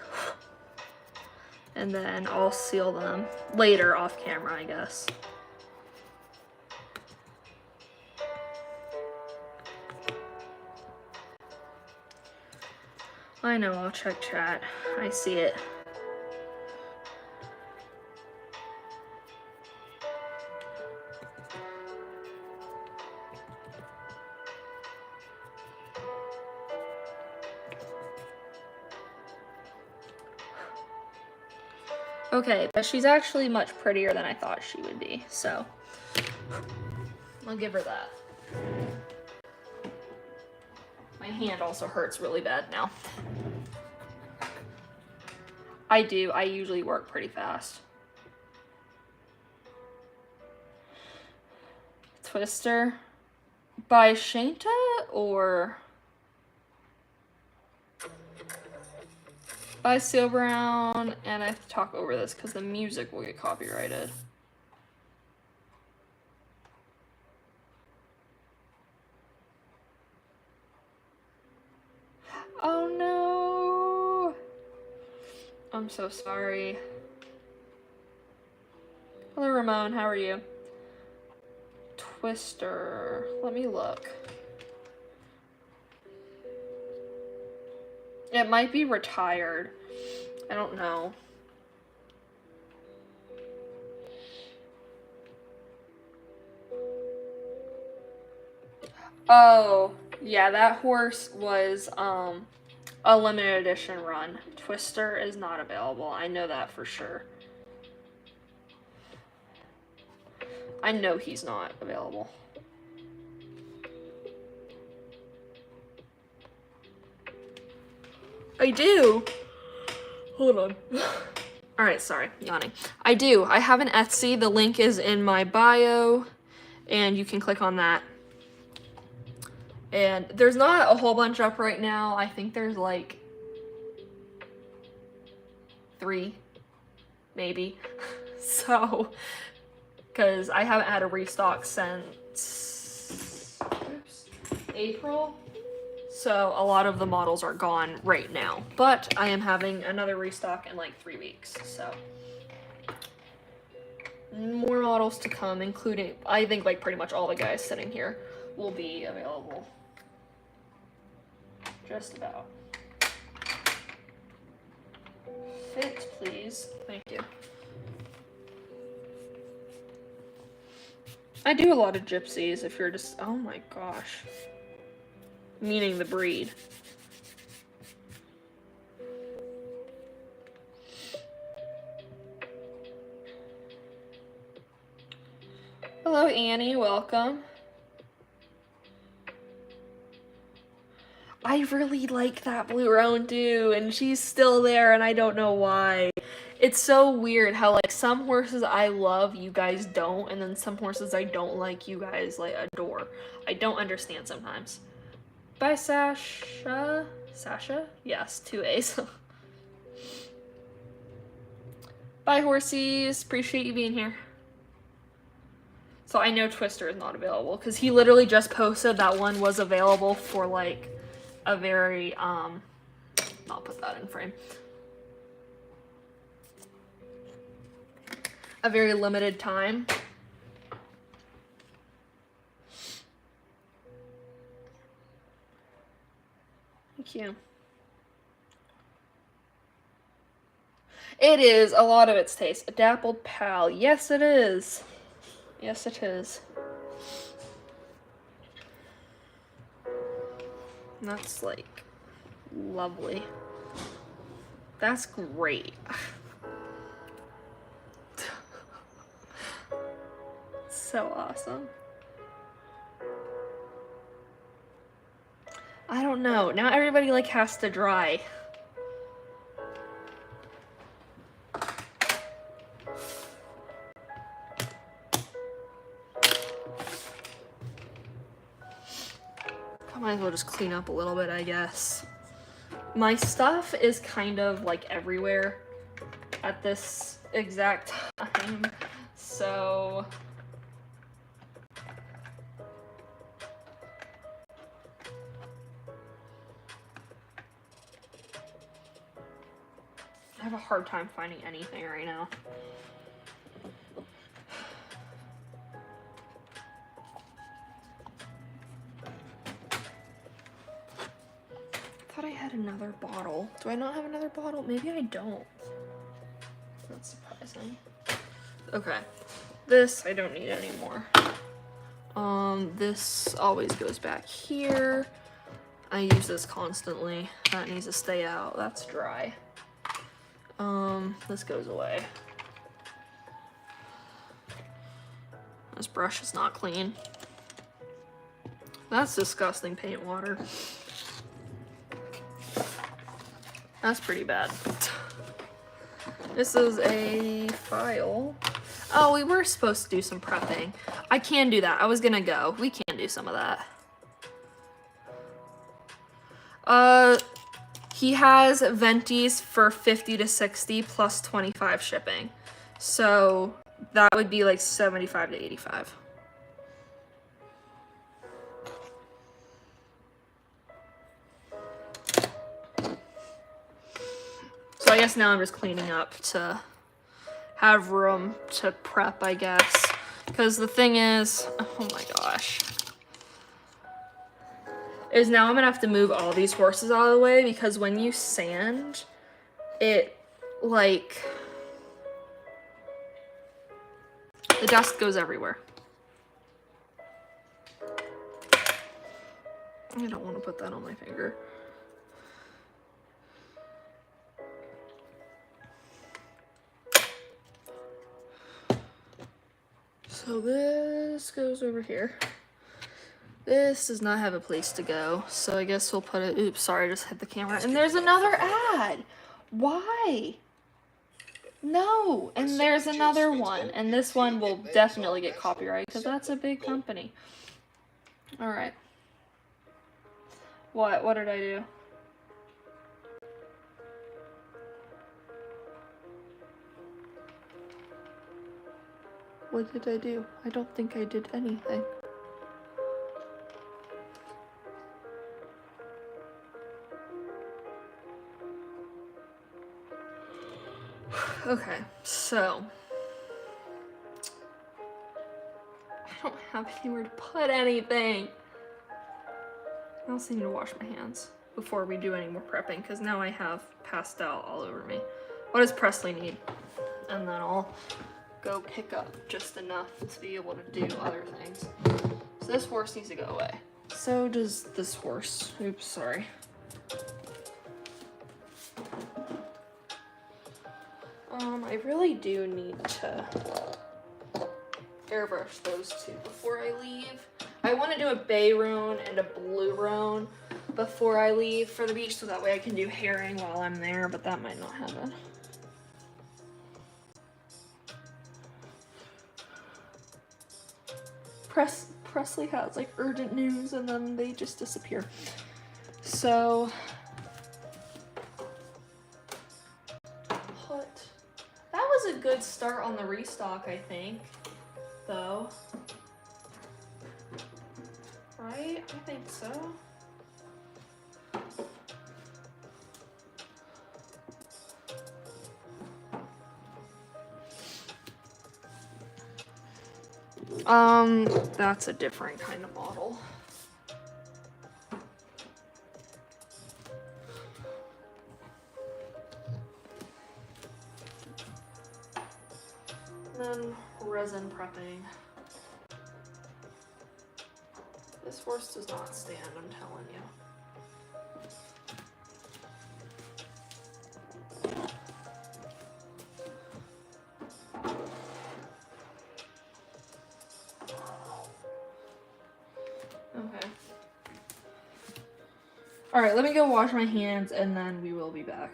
And then I'll seal them later off camera, I guess. I know, I'll check chat. I see it. Okay, but she's actually much prettier than I thought she would be, so I'll give her that. My hand also hurts really bad now. I do. I usually work pretty fast. Twister by Shanta or by Seal Brown, and I have to talk over this because the music will get copyrighted. Oh no! I'm so sorry. Hello Ramon, how are you? Twister, let me look. It might be retired. I don't know. Oh, yeah, that horse was a limited edition run. Twister is not available. I know that for sure. I know he's not available. I do. Hold on. All right, sorry, yawning. I do. I have an Etsy. The link is in my bio, and you can click on that. And there's not a whole bunch up right now. I think there's like 3, maybe. So, because I haven't had a restock since April. So a lot of the models are gone right now, but I am having another restock in like 3 weeks, so. More models to come, including, I think like pretty much all the guys sitting here will be available. Just about. Fit, please. Thank you. I do a lot of gypsies if you're just, oh my gosh. Meaning the breed. Hello Annie, welcome. I really like that blue Rondeau, and she's still there, and I don't know why. It's so weird how like some horses I love, you guys don't, and then some horses I don't like, you guys like adore. I don't understand sometimes. Bye, Sasha. Sasha? Yes, 2 A's. Bye, horsies. Appreciate you being here. So I know Twister is not available because he literally just posted that one was available for like a very, I'll put that in frame. A very limited time. Thank you. It is. A lot of it's taste. A dappled pal. Yes, it is. Yes, it is. That's like lovely. That's great. So awesome. no. Now everybody like has to dry. I might as well just clean up a little bit, I guess. My stuff is kind of like everywhere at this exact time, so I have a hard time finding anything right now. I thought I had another bottle. Do I not have another bottle? Maybe I don't. That's surprising. Okay, this I don't need anymore. This always goes back here. I use this constantly. That needs to stay out. That's dry. This goes away. This brush is not clean. That's disgusting paint water. That's pretty bad. This is a file. Oh, we were supposed to do some prepping. I can do that. I was gonna go. We can do some of that. He has venties for 50 to 60 plus 25 shipping. So that would be like 75 to 85. So I guess now I'm just cleaning up to have room to prep, I guess. Because the thing is, oh my gosh, is now I'm gonna have to move all these horses out of the way because when you sand, it like, the dust goes everywhere. I don't want to put that on my finger. So this goes over here. This does not have a place to go, so I guess we'll put it, oops, sorry, I just hit the camera. And there's another ad. Why? No, and there's another one, and this one will definitely get copyright because that's a big company. All right. What did I do? What did I do? I don't think I did anything. Okay, so I don't have anywhere to put anything. I also need to wash my hands before we do any more prepping because now I have pastel all over me. What does Presley need? And then I'll go pick up just enough to be able to do other things. So this horse needs to go away. So does this horse. Oops, sorry. I really do need to airbrush those two before I leave. I want to do a bay roan and a blue roan before I leave for the beach so that way I can do herring while I'm there, but that might not happen. Presley has like urgent news and then they just disappear. So that was a good start on the restock, I think, though. Right? I think so. That's a different kind of model. And then resin prepping. This horse does not stand, I'm telling you. All right, let me go wash my hands and then we will be back.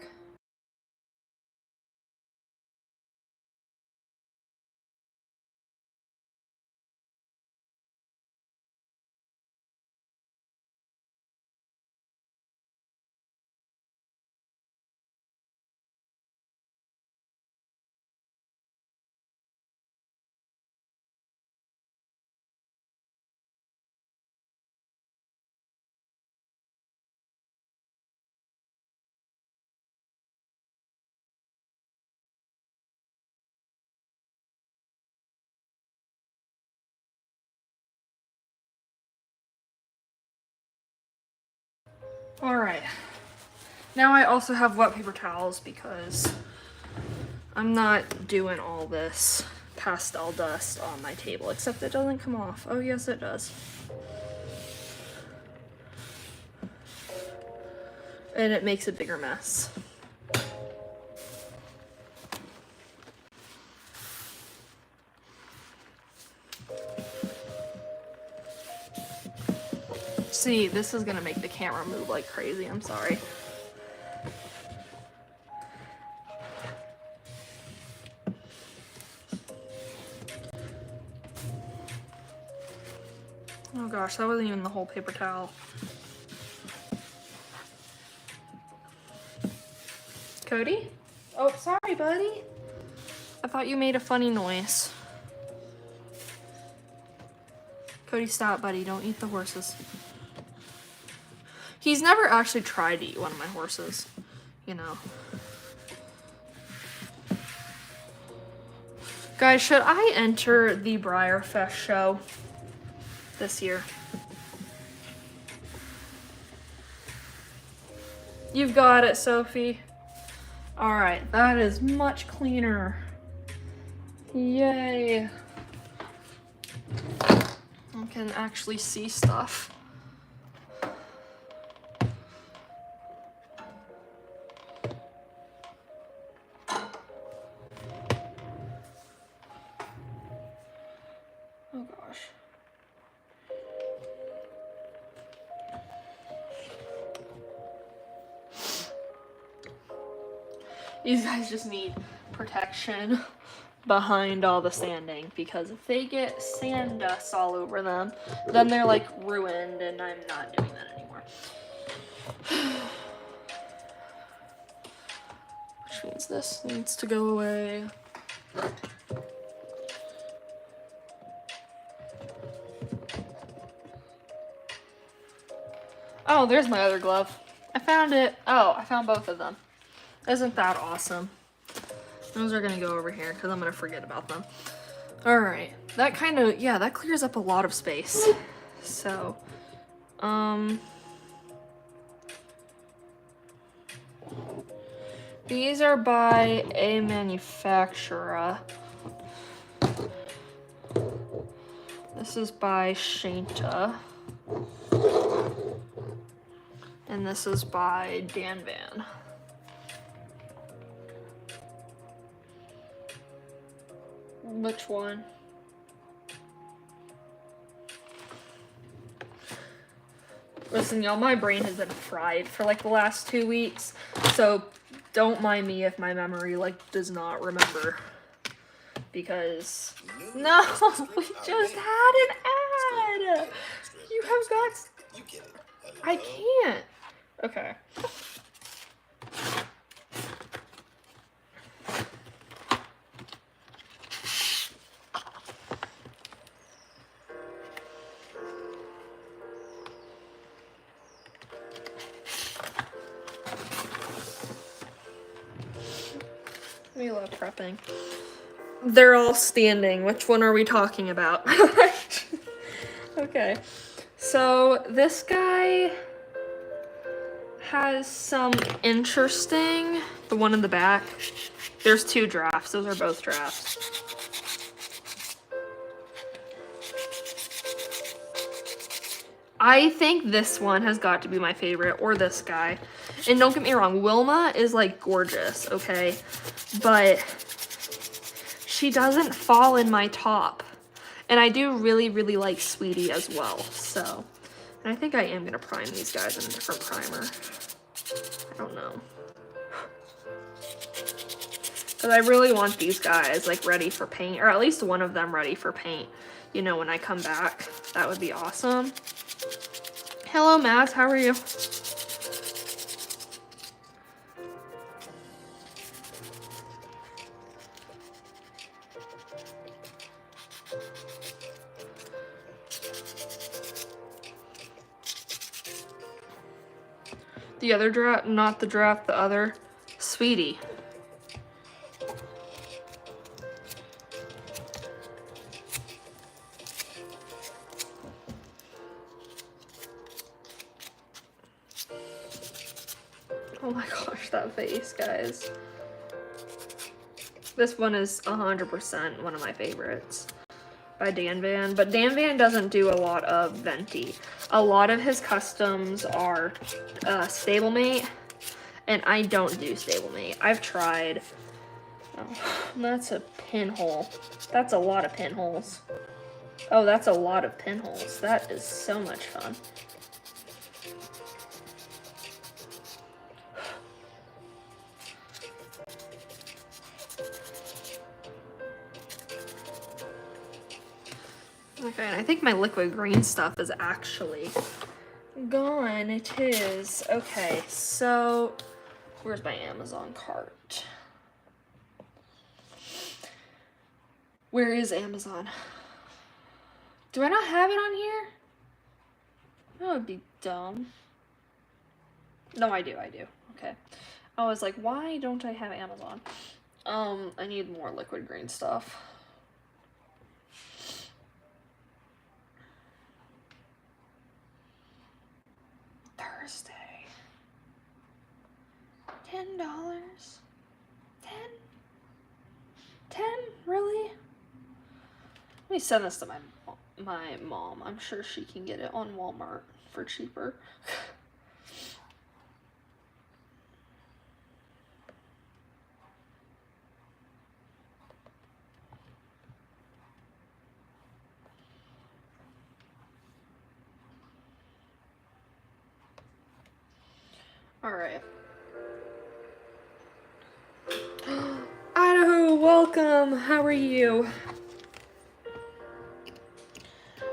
All right. Now I also have wet paper towels because I'm not doing all this pastel dust on my table, except it doesn't come off. Oh yes, it does. And it makes a bigger mess. See, this is gonna make the camera move like crazy, I'm sorry. Oh gosh, that wasn't even the whole paper towel. Cody? Oh, sorry, buddy. I thought you made a funny noise. Cody, stop, buddy. Don't eat the horses. He's never actually tried to eat one of my horses, you know. Guys, should I enter the Briarfest show this year? You've got it, Sophie. All right, that is much cleaner. Yay. I can actually see stuff. Oh gosh. These guys just need protection behind all the sanding, because if they get sand dust all over them, then they're like ruined, and I'm not doing that anymore. Which means this needs to go away. Oh, there's my other glove. I found it. Oh, I found both of them. Isn't that awesome? Those are gonna go over here because I'm gonna forget about them. All right, that kind of, yeah, that clears up a lot of space. So, these are by a manufacturer. This is by Shanta. And this is by Dan Van. Which one? Listen, y'all, my brain has been fried for like the last 2 weeks, so don't mind me if my memory like does not remember. Because no, we just had an ad. You have got. I can't. Okay. We love prepping. They're all standing. Which one are we talking about? Okay. So this guy has some interesting, the one in the back. There's 2 drafts. Those are both drafts. I think this one has got to be my favorite, or this guy. And don't get me wrong, Wilma is like gorgeous, okay? But she doesn't fall in my top. And I do really, really like Sweetie as well. So And I think I am gonna prime these guys in a different primer. I don't know. Because I really want these guys like ready for paint, or at least one of them ready for paint, you know, when I come back. That would be awesome. Hello, Matt, how are you? The other draft, not the draft, the other. Sweetie. Oh my gosh, that face, guys. This one is 100% one of my favorites by Dan Van, but Dan Van doesn't do a lot of venti. A lot of his customs are stablemate, and I don't do stablemate. I've tried. Oh, that's a pinhole. That's a lot of pinholes. Oh, that's a lot of pinholes. That is so much fun. Okay, and I think my liquid green stuff is actually gone. It is. Okay, so where's my Amazon cart? Where is Amazon? Do I not have it on here? That would be dumb. No, I do. Okay. I was like, why don't I have Amazon? I need more liquid green stuff. Thursday. $10? 10? Really? Let me send this to my mom. I'm sure she can get it on Walmart for cheaper. All right. Idaho, welcome. How are you?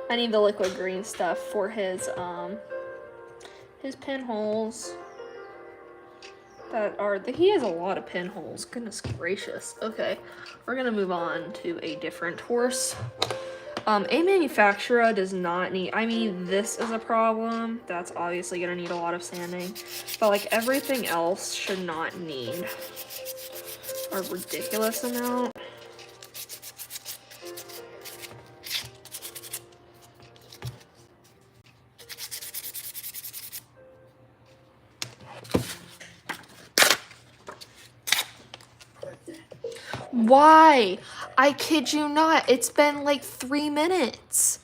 I need the liquid green stuff for his pinholes. He has a lot of pinholes. Goodness gracious. Okay, we're gonna move on to a different horse. A manufacturer does not need, I mean, this is a problem. That's obviously gonna need a lot of sanding. But like everything else should not need a ridiculous amount. Why? I kid you not. It's been like 3 minutes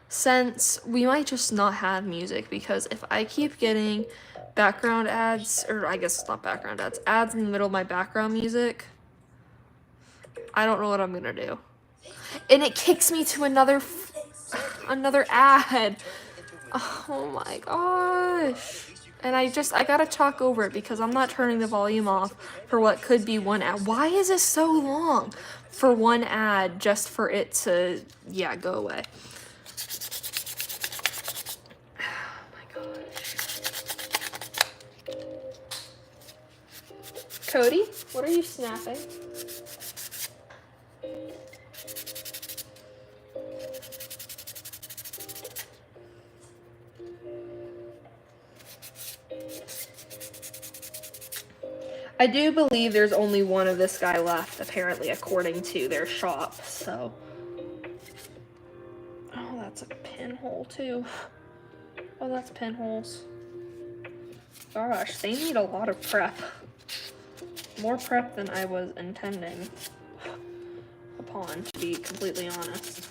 since we might just not have music, because if I keep getting background ads, or I guess it's not background ads, ads in the middle of my background music, I don't know what I'm gonna do. And it kicks me to another ad. Oh my gosh. And I gotta talk over it because I'm not turning the volume off for what could be one ad. Why is it so long for one ad just for it to, yeah, go away? Oh my gosh. Cody, what are you snapping? I do believe there's only one of this guy left, apparently, according to their shop, so. Oh, that's a pinhole, too. Oh, that's pinholes. Gosh, they need a lot of prep. More prep than I was intending upon, to be completely honest.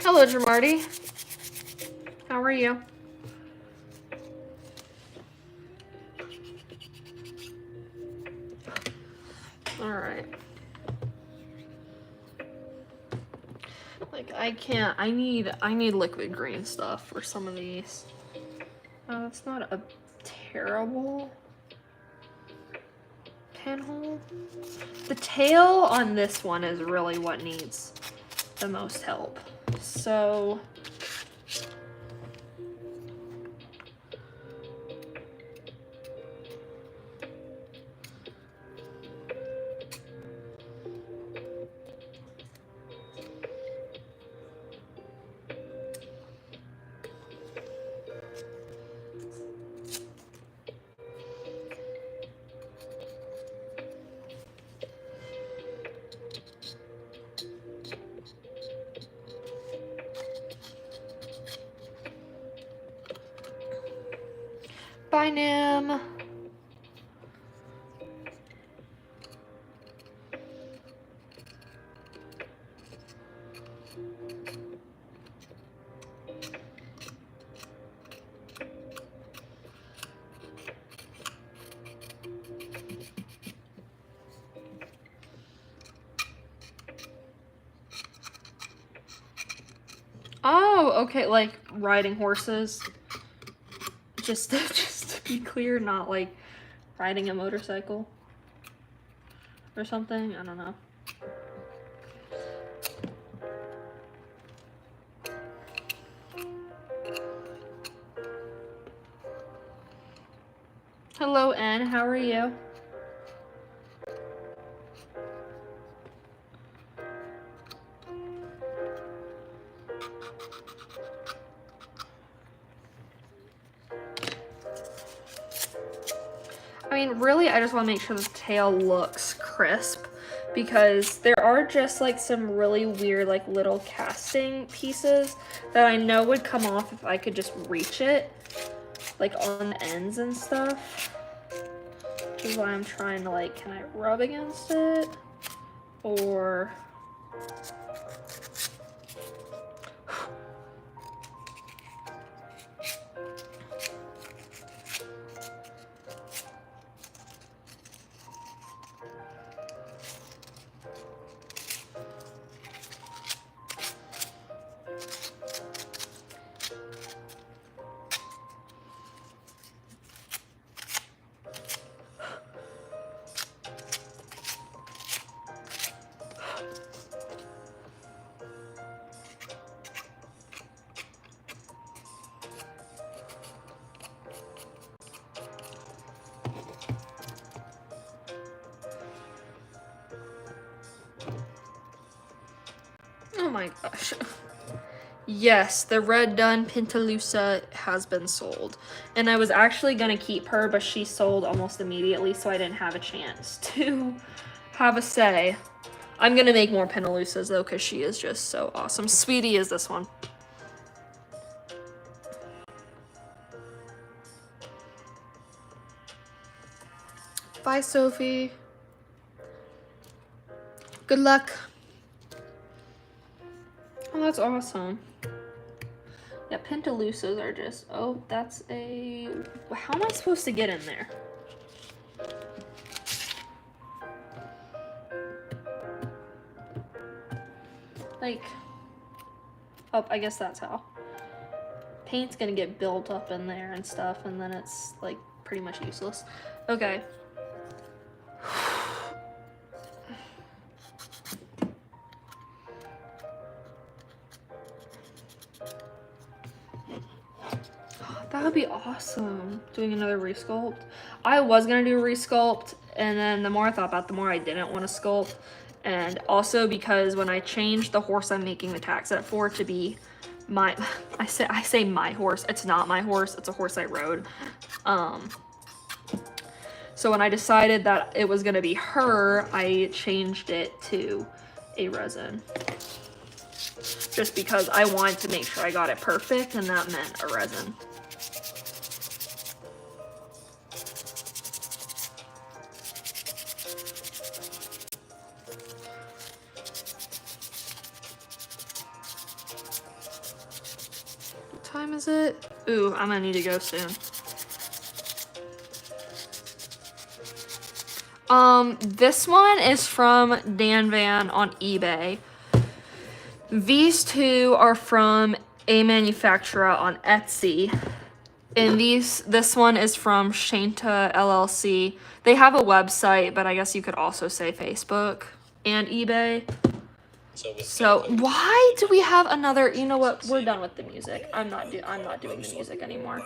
Hello, Jamarty. How are you? All right. Like I can't. I need liquid green stuff for some of these. It's not a terrible pinhole. The tail on this one is really what needs the most help. So bye, Nim. Oh, okay, like riding horses. Just to be clear, not like riding a motorcycle or something. I don't know. Hello, N. How are you? I mean, really, I just want to make sure the tail looks crisp because there are just like some really weird like little casting pieces that I know would come off if I could just reach it, like on the ends and stuff. Which is why I'm trying to like, can I rub against it? Or... Oh my gosh. Yes, the Red Dun Pintalusa has been sold. And I was actually going to keep her, but she sold almost immediately, so I didn't have a chance to have a say. I'm going to make more Pintalusas, though, because she is just so awesome. Sweetie is this one. Bye, Sophie. Good luck. Oh, that's awesome. Yeah, Pintalusas are just, oh, that's a, how am I supposed to get in there? Like, oh, I guess that's how. Paint's gonna get built up in there and stuff, and then it's, like, pretty much useless. Okay. That would be awesome, doing another resculpt. I was gonna do a resculpt, and then the more I thought about it, the more I didn't want to sculpt. And also because when I changed the horse I'm making the tack set for to be my, I say my horse, it's not my horse, it's a horse I rode. So when I decided that it was gonna be her, I changed it to a Resin. Just because I wanted to make sure I got it perfect, and that meant a Resin. time is it? Ooh, I'm gonna need to go soon. This one is from Dan Van on eBay. These two are from a manufacturer on Etsy. And this one is from Shanta LLC. They have a website, but I guess you could also say Facebook and eBay. So why do we have another? You know what? We're done with the music. I'm not doing the music anymore.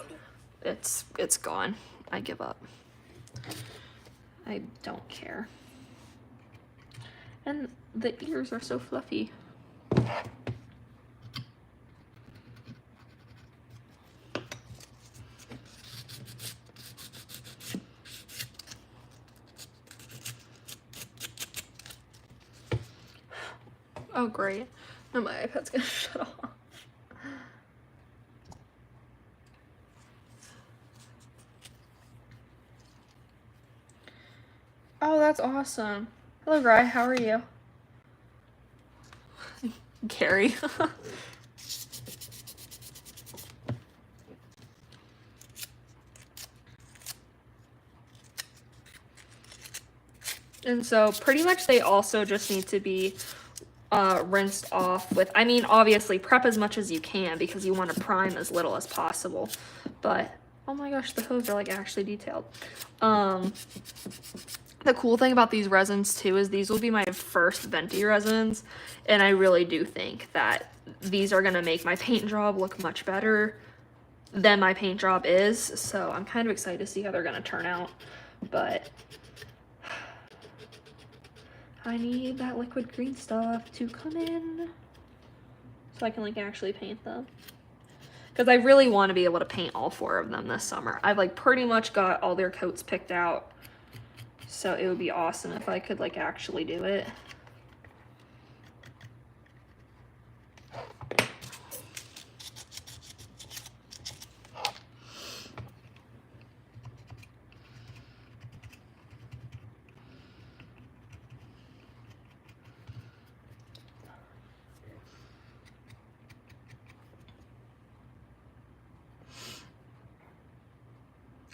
It's gone. I give up. I don't care. And the ears are so fluffy. Oh great. Now my iPad's gonna shut off. Oh, that's awesome. Hello, Gry. How are you? Gary. And so pretty much they also just need to be rinsed off with, I mean, obviously prep as much as you can because you want to prime as little as possible. But, oh my gosh, the hooves are like actually detailed. The cool thing about these resins too is these will be my first venti resins, and I really do think that these are gonna make my paint job look much better than my paint job is. So I'm kind of excited to see how they're gonna turn out. But I need that liquid green stuff to come in so I can like actually paint them. Because I really want to be able to paint all 4 of them this summer. I've like pretty much got all their coats picked out. So it would be awesome if I could like actually do it.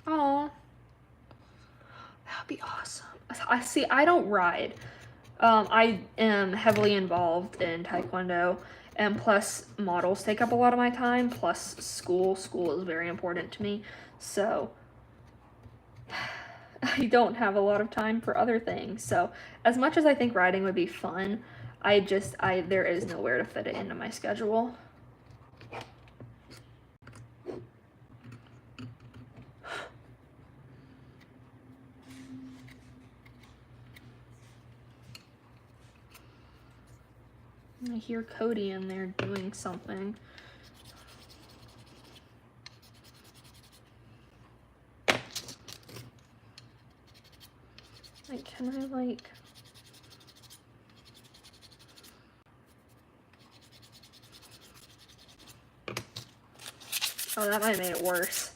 Oh, that would be awesome. I see. I don't ride. I am heavily involved in Taekwondo, and plus models take up a lot of my time, plus school. School is very important to me, so I don't have a lot of time for other things. So as much as I think riding would be fun, there is nowhere to fit it into my schedule. I hear Cody in there doing something. Like, can I like... Oh, that might have made it worse.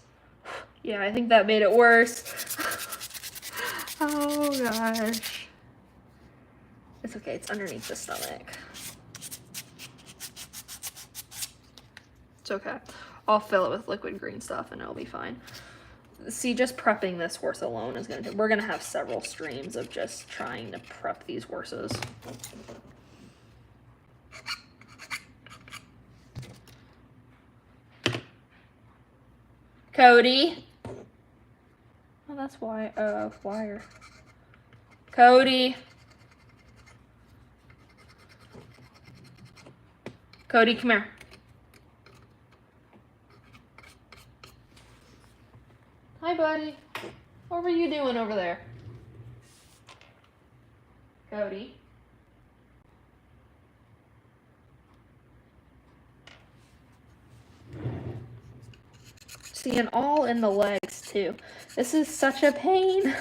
Yeah, I think that made it worse. Oh gosh. It's okay, it's underneath the stomach. It's okay. I'll fill it with liquid green stuff and it'll be fine. See, just prepping this horse alone is gonna we're gonna have several streams of just trying to prep these horses. Cody. Oh, that's why wire. Cody. Cody, come here. Hi, buddy. What were you doing over there? Cody. See, and all in the legs, too. This is such a pain.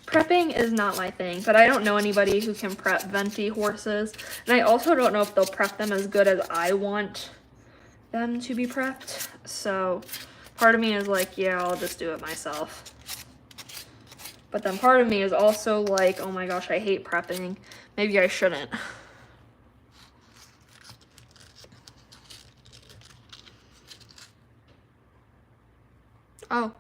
Prepping is not my thing, but I don't know anybody who can prep venti horses. And I also don't know if they'll prep them as good as I want them to be prepped. So part of me is like, yeah, I'll just do it myself. But then part of me is also like, oh my gosh, I hate prepping. Maybe I shouldn't. Oh.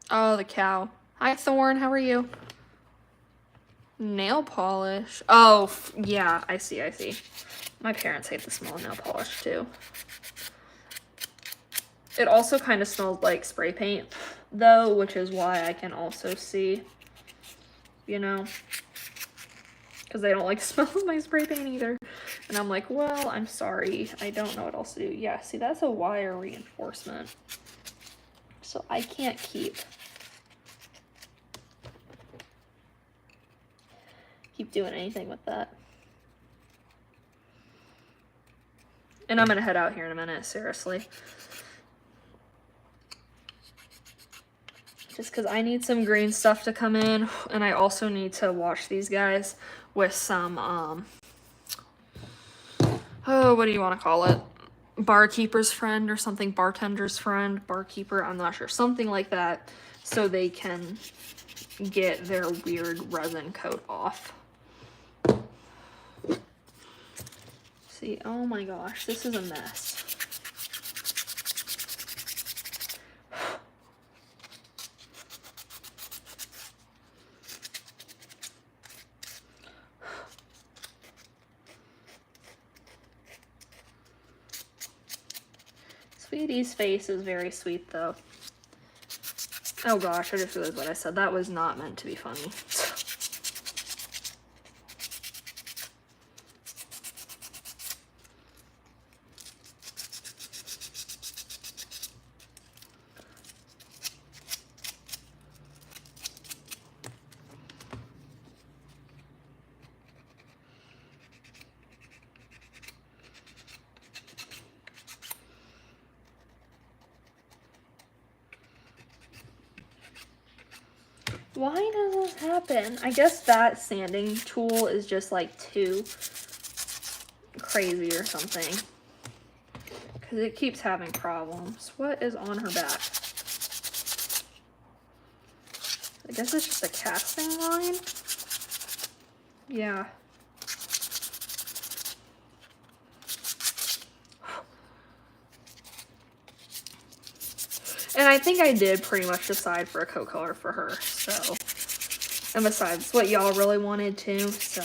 Oh, the cow. Hi, Thorn. How are you? Nail polish. Oh, yeah. I see. I see. My parents hate the smell of nail polish, too. It also kind of smells like spray paint, though, which is why I can also see, you know, because they don't like the smell of my spray paint either. And I'm like, well, I'm sorry. I don't know what else to do. Yeah, see, that's a wire reinforcement. So I can't keep doing anything with that. And I'm going to head out here in a minute, seriously. Just because I need some green stuff to come in, and I also need to wash these guys with some, oh, what do you want to call it? Barkeeper's friend or something, bartender's friend, barkeeper, I'm not sure, something like that, so they can get their weird resin coat off. See, oh my gosh, this is a mess. Sweetie's face is very sweet, though. Oh gosh, I just realized what I said. That was not meant to be funny. Why does this happen? I guess that sanding tool is just like too crazy or something. Because it keeps having problems. What is on her back? I guess it's just a casting line? Yeah. And I think I did pretty much decide for a coat color for her, so. And besides, what y'all really wanted too, so.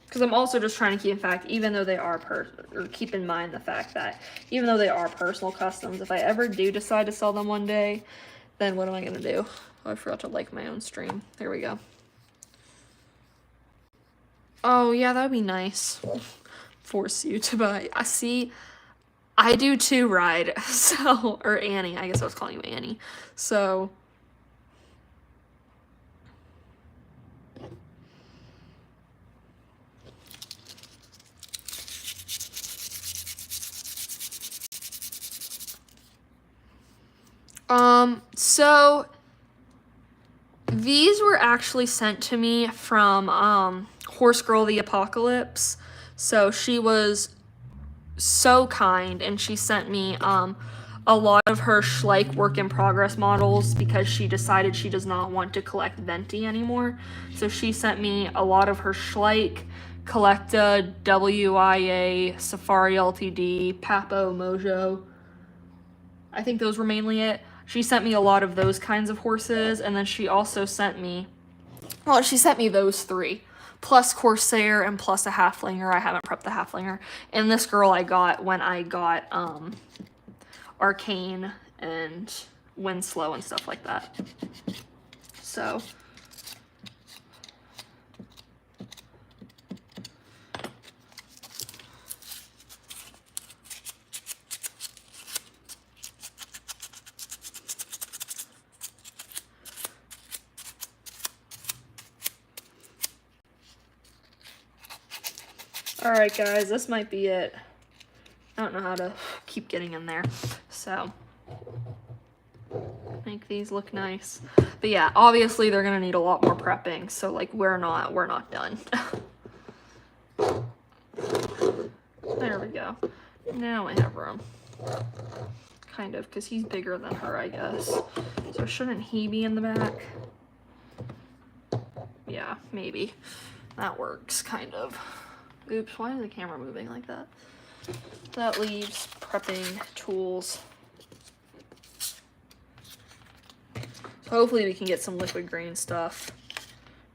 Because I'm also just trying to keep in fact, even though they are keep in mind the fact that even though they are personal customs, if I ever do decide to sell them one day, then what am I going to do? Oh, I forgot to like my own stream. There we go. Oh, yeah, that would be nice. Force you to buy. I see. I do too, Ride. So, or Annie. I guess I was calling you Annie. So. So these were actually sent to me from, Horse Girl the Apocalypse. So she was so kind, and she sent me, a lot of her Schleich work in progress models because she decided she does not want to collect Venti anymore. So she sent me a lot of her Schleich, Collecta, WIA, Safari LTD, Papo, Mojo. I think those were mainly it. She sent me a lot of those kinds of horses, and then she also sent me, well, she sent me those three, plus Corsair and plus a Halflinger. I haven't prepped the Halflinger. And this girl I got when I got Arcane and Winslow and stuff like that. So. Alright guys, this might be it. I don't know how to keep getting in there. So, make these look nice. But yeah, obviously they're gonna need a lot more prepping, so like we're not done. There we go. Now I have room. Kind of, because he's bigger than her, I guess. So shouldn't he be in the back? Yeah, maybe. That works, kind of. Oops, why is the camera moving like that? That leaves prepping tools. So hopefully we can get some liquid green stuff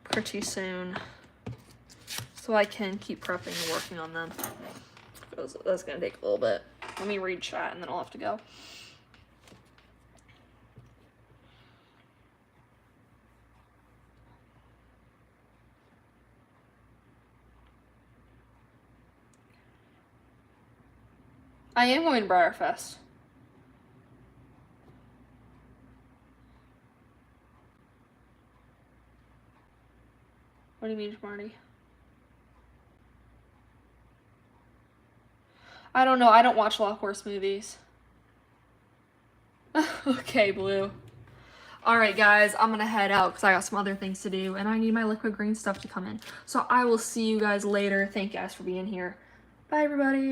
pretty soon, so I can keep prepping and working on them. That's gonna take a little bit. Let me read chat and then I'll have to go. I am going to Briarfest. What do you mean, Marty? I don't know. I don't watch a lot of horse movies. Okay, Blue. Alright, guys. I'm going to head out because I got some other things to do. And I need my liquid green stuff to come in. So I will see you guys later. Thank you guys for being here. Bye, everybody.